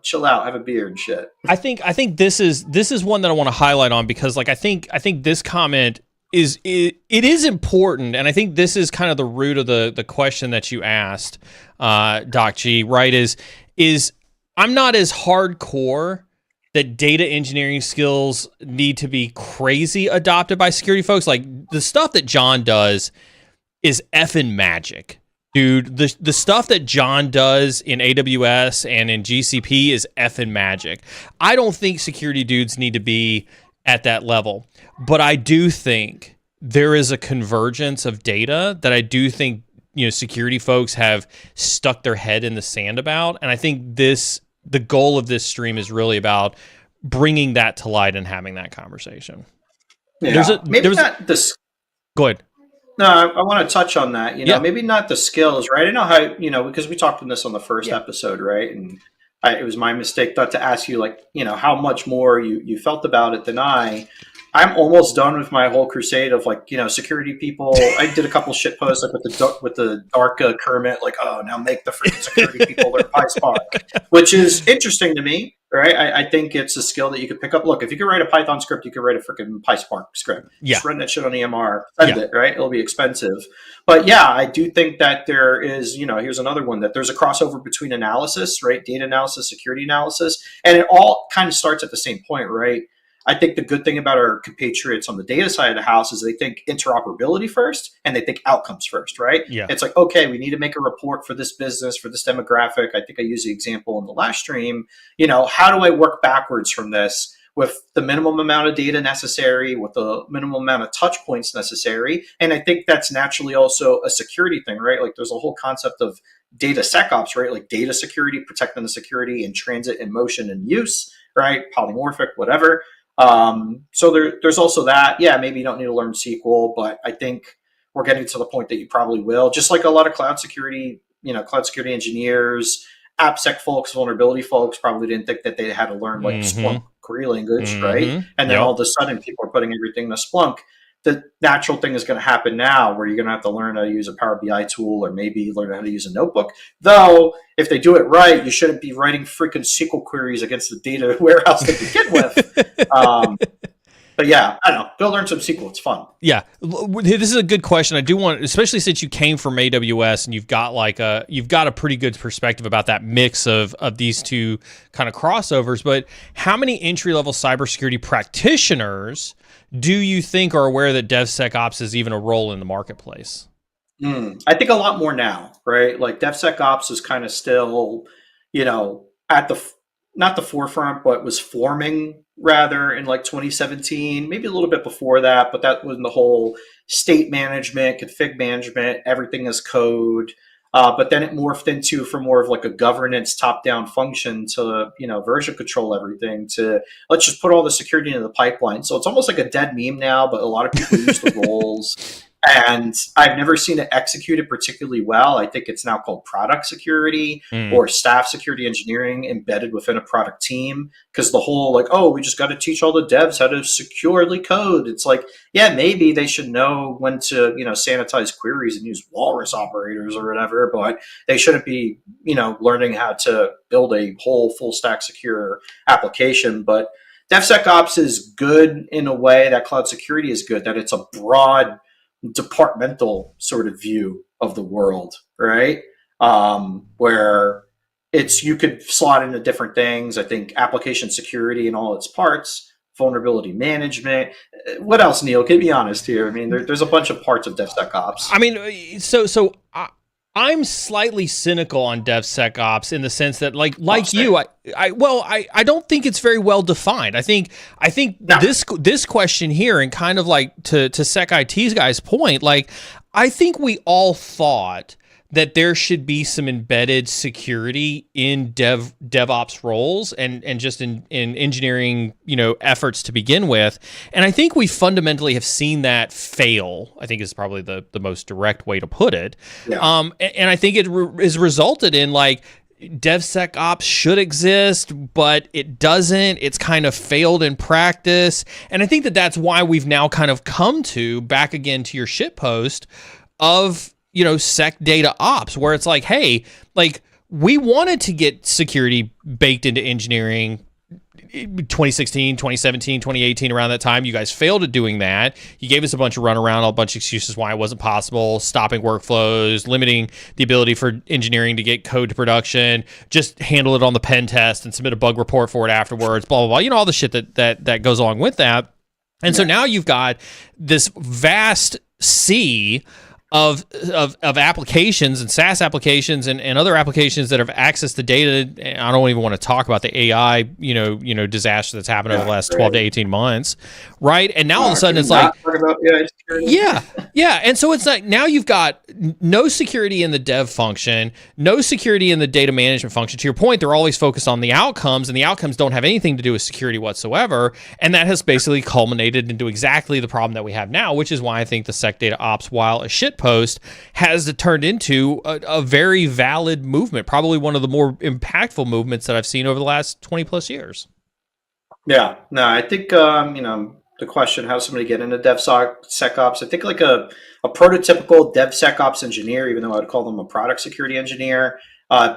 chill out, have a beer and shit. I think this is one that I want to highlight on, because like I think this comment it is important, and I think this is kind of the root of the question that you asked, Doc G, right? Is I'm not as hardcore that data engineering skills need to be crazy adopted by security folks. Like, the stuff that John does is effing magic, dude. The stuff that John does in AWS and in GCP is effing magic. I don't think security dudes need to be at that level, but I do think there is a convergence of data that I do think, security folks have stuck their head in the sand about. And I think the goal of this stream is really about bringing that to light and having that conversation. Yeah. Go ahead. No, I want to touch on that. Maybe not the skills, right? I know how, because we talked on this on the first episode, right? And it was my mistake not to ask you, like, how much more you felt about it than I'm almost done with my whole crusade of like, security people. I did a couple shit posts like with the dark Kermit, like, oh, now make the freaking security people learn PySpark, which is interesting to me, right? I think it's a skill that you could pick up. Look, if you could write a Python script, you could write a freaking PySpark script. Just run that shit on EMR, send it, right? It'll be expensive. But yeah, I do think that there is, here's another one, that there's a crossover between analysis, right? Data analysis, security analysis, and it all kind of starts at the same point, right? I think the good thing about our compatriots on the data side of the house is they think interoperability first and they think outcomes first, right? Yeah. It's like, okay, we need to make a report for this business, for this demographic. I think I used the example in the last stream. How do I work backwards from this with the minimum amount of data necessary, with the minimum amount of touch points necessary? And I think that's naturally also a security thing, right? Like, there's a whole concept of data SecOps, right? Like data security, protecting the security in transit and motion and use, right? Polymorphic, whatever. So there's also that. Yeah, maybe you don't need to learn SQL, but I think we're getting to the point that you probably will. Just like a lot of cloud security, cloud security engineers, AppSec folks, vulnerability folks probably didn't think that they had to learn like Splunk query language, right? And then all of a sudden people are putting everything to Splunk. The natural thing is going to happen now where you're going to have to learn how to use a Power BI tool or maybe learn how to use a notebook. Though, if they do it right, you shouldn't be writing freaking SQL queries against the data warehouse to begin with. But yeah, I don't know. Go learn some SQL. It's fun. Yeah, this is a good question. I do want, especially since you came from AWS and you've got a pretty good perspective about that mix of these two kind of crossovers. But how many entry level cybersecurity practitioners do you think are aware that DevSecOps is even a role in the marketplace? I think a lot more now, right? Like DevSecOps is kind of still, at not the forefront, but was forming rather in like 2017, maybe a little bit before that, but that was in the whole state management, config management, everything as code. But then it morphed into from more of like a governance top-down function to, version control everything to let's just put all the security into the pipeline. So it's almost like a dead meme now, but a lot of people use the roles. And I've never seen it executed particularly well. I think it's now called product security or staff security engineering embedded within a product team. Because the whole we just got to teach all the devs how to securely code. It's like, yeah, maybe they should know when to, sanitize queries and use walrus operators or whatever, but they shouldn't be, learning how to build a whole full stack secure application. But DevSecOps is good in a way that cloud security is good, that it's a broad departmental sort of view of the world, right? Where you could slot into different things. I think application security in all its parts, vulnerability management. What else, Neil? Can be honest here. I mean, there's a bunch of parts of DevSecOps. I mean, so I'm slightly cynical on DevSecOps in the sense that, like you, I don't think it's very well defined. I think no. this question here, and kind of like to SecIT's guy's point, like I think we all thought that there should be some embedded security in DevOps roles and just in engineering, efforts to begin with. And I think we fundamentally have seen that fail, I think is probably the most direct way to put it. Yeah. And I think it is resulted in like DevSecOps should exist, but it doesn't. It's kind of failed in practice. And I think that that's why we've now kind of come back again to your shitpost of, SecDataOps, where it's like, hey, like we wanted to get security baked into engineering 2016, 2017, 2018, around that time. You guys failed at doing that. You gave us a bunch of runaround, a bunch of excuses why it wasn't possible, stopping workflows, limiting the ability for engineering to get code to production, just handle it on the pen test and submit a bug report for it afterwards, blah, blah, blah. All the shit that goes along with that. And so now you've got this vast sea of applications and SaaS applications and other applications that have access to data. I don't even want to talk about the AI, disaster that's happened over the last 12 to 18 months, right? And now all of a sudden it's like, yeah. And so it's like now you've got no security in the dev function, no security in the data management function. To your point, they're always focused on the outcomes, and the outcomes don't have anything to do with security whatsoever. And that has basically culminated into exactly the problem that we have now, which is why I think the SecDataOps, while a shit post, has turned into a very valid movement, probably one of the more impactful movements that I've seen over the last 20 plus years. Yeah, no, I think, the question, how does somebody get into DevSecOps? I think like a prototypical DevSecOps engineer, even though I'd call them a product security engineer,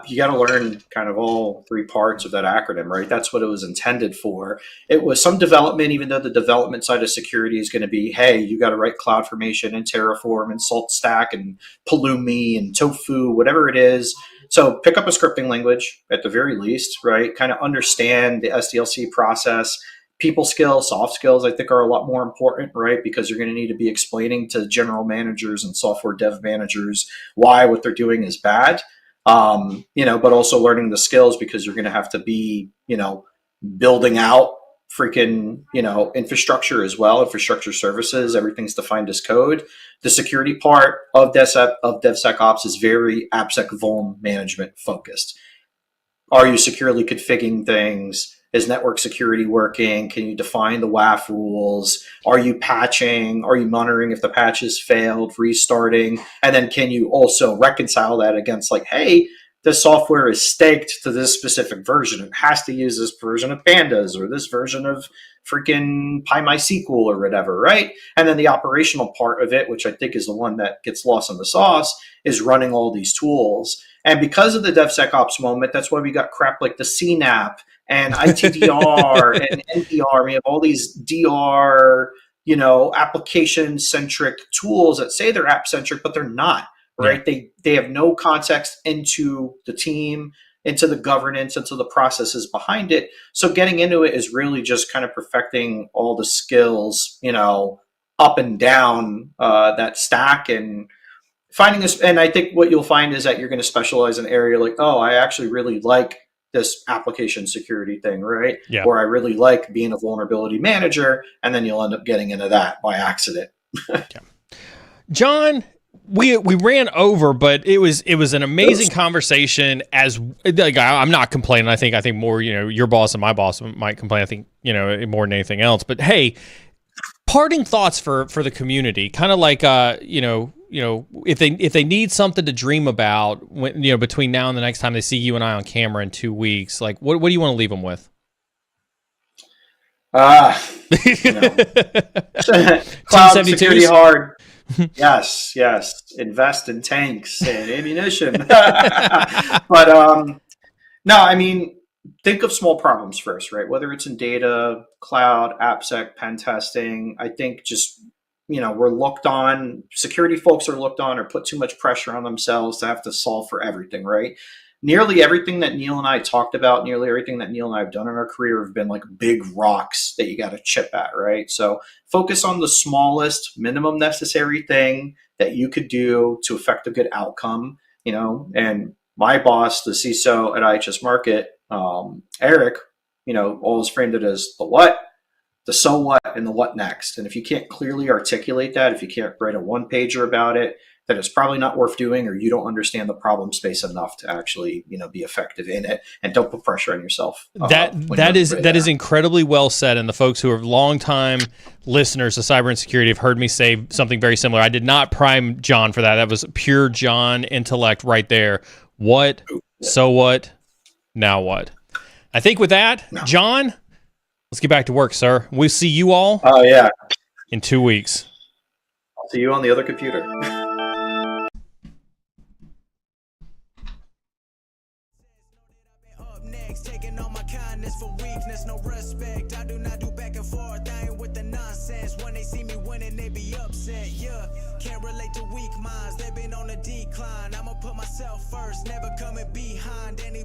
you got to learn kind of all three parts of that acronym, right? That's what it was intended for. It was some development, even though the development side of security is going to be, hey, you got to write CloudFormation and Terraform and SaltStack and Pulumi and Tofu, whatever it is. So pick up a scripting language at the very least, right? Kind of understand the SDLC process. People skills, soft skills, I think are a lot more important, right? Because you're going to need to be explaining to general managers and software dev managers why what they're doing is bad. But also learning the skills, because you're going to have to be, building out freaking, infrastructure as well, infrastructure services, everything's defined as code. The security part of DevSecOps is very AppSec vuln management focused. Are you securely configuring things? Is network security working? Can you define the WAF rules? Are you patching? Are you monitoring if the patch has failed, restarting? And then can you also reconcile that against like, hey, this software is staked to this specific version. It has to use this version of Pandas or this version of freaking PyMySQL or whatever, right? And then the operational part of it, which I think is the one that gets lost in the sauce, is running all these tools. And because of the DevSecOps moment, that's why we got crap like the CNAP and ITDR and NDR. We have all these DR, application-centric tools that say they're app-centric, but they're not. Right? Yeah. They have no context into the team, into the governance, into the processes behind it. So getting into it is really just kind of perfecting all the skills, up and down that stack and finding this. And I think what you'll find is that you're going to specialize in an area like, oh, I actually really like this application security thing, right? Yeah. Or I really like being a vulnerability manager, and then you'll end up getting into that by accident. Yeah. John, we ran over, but it was an amazing conversation. As like, I'm not complaining. I think more, your boss and my boss might complain. I think, more than anything else. But hey, parting thoughts for the community, kind of like if they need something to dream about when, between now and the next time they see you and I on camera in 2 weeks, like what do you want to leave them with? Cloud security hard. Yes. Invest in tanks and ammunition. But no, I mean, think of small problems first, right? Whether it's in data, cloud, AppSec, pen testing. I think just, we're looked on, security folks are looked on or put too much pressure on themselves to have to solve for everything, right? Nearly everything that Neil and I talked about, nearly everything that Neil and I have done in our career have been like big rocks that you got to chip at, right? So focus on the smallest, minimum necessary thing that you could do to affect a good outcome, and my boss, the CISO at IHS Markit, Eric, always framed it as the what, the so what, and the what next. And if you can't clearly articulate that, if you can't write a one-pager about it, then it's probably not worth doing, or you don't understand the problem space enough to actually, be effective in it. And don't put pressure on yourself. That is incredibly well said. And the folks who are longtime listeners to Cyber and Security have heard me say something very similar. I did not prime John for that. That was pure John intellect right there. What? So what? Now what? I think with that, John, let's get back to work, sir. We'll see you all. Oh yeah, in 2 weeks. I'll see you on the other computer. Taking all my kindness for weakness, no respect. I do not do back and forth. I ain't with the nonsense. When they see me winning, they be upset. Yeah, can't relate to weak minds. They've been on a decline. I'ma put myself first, never coming behind anybody.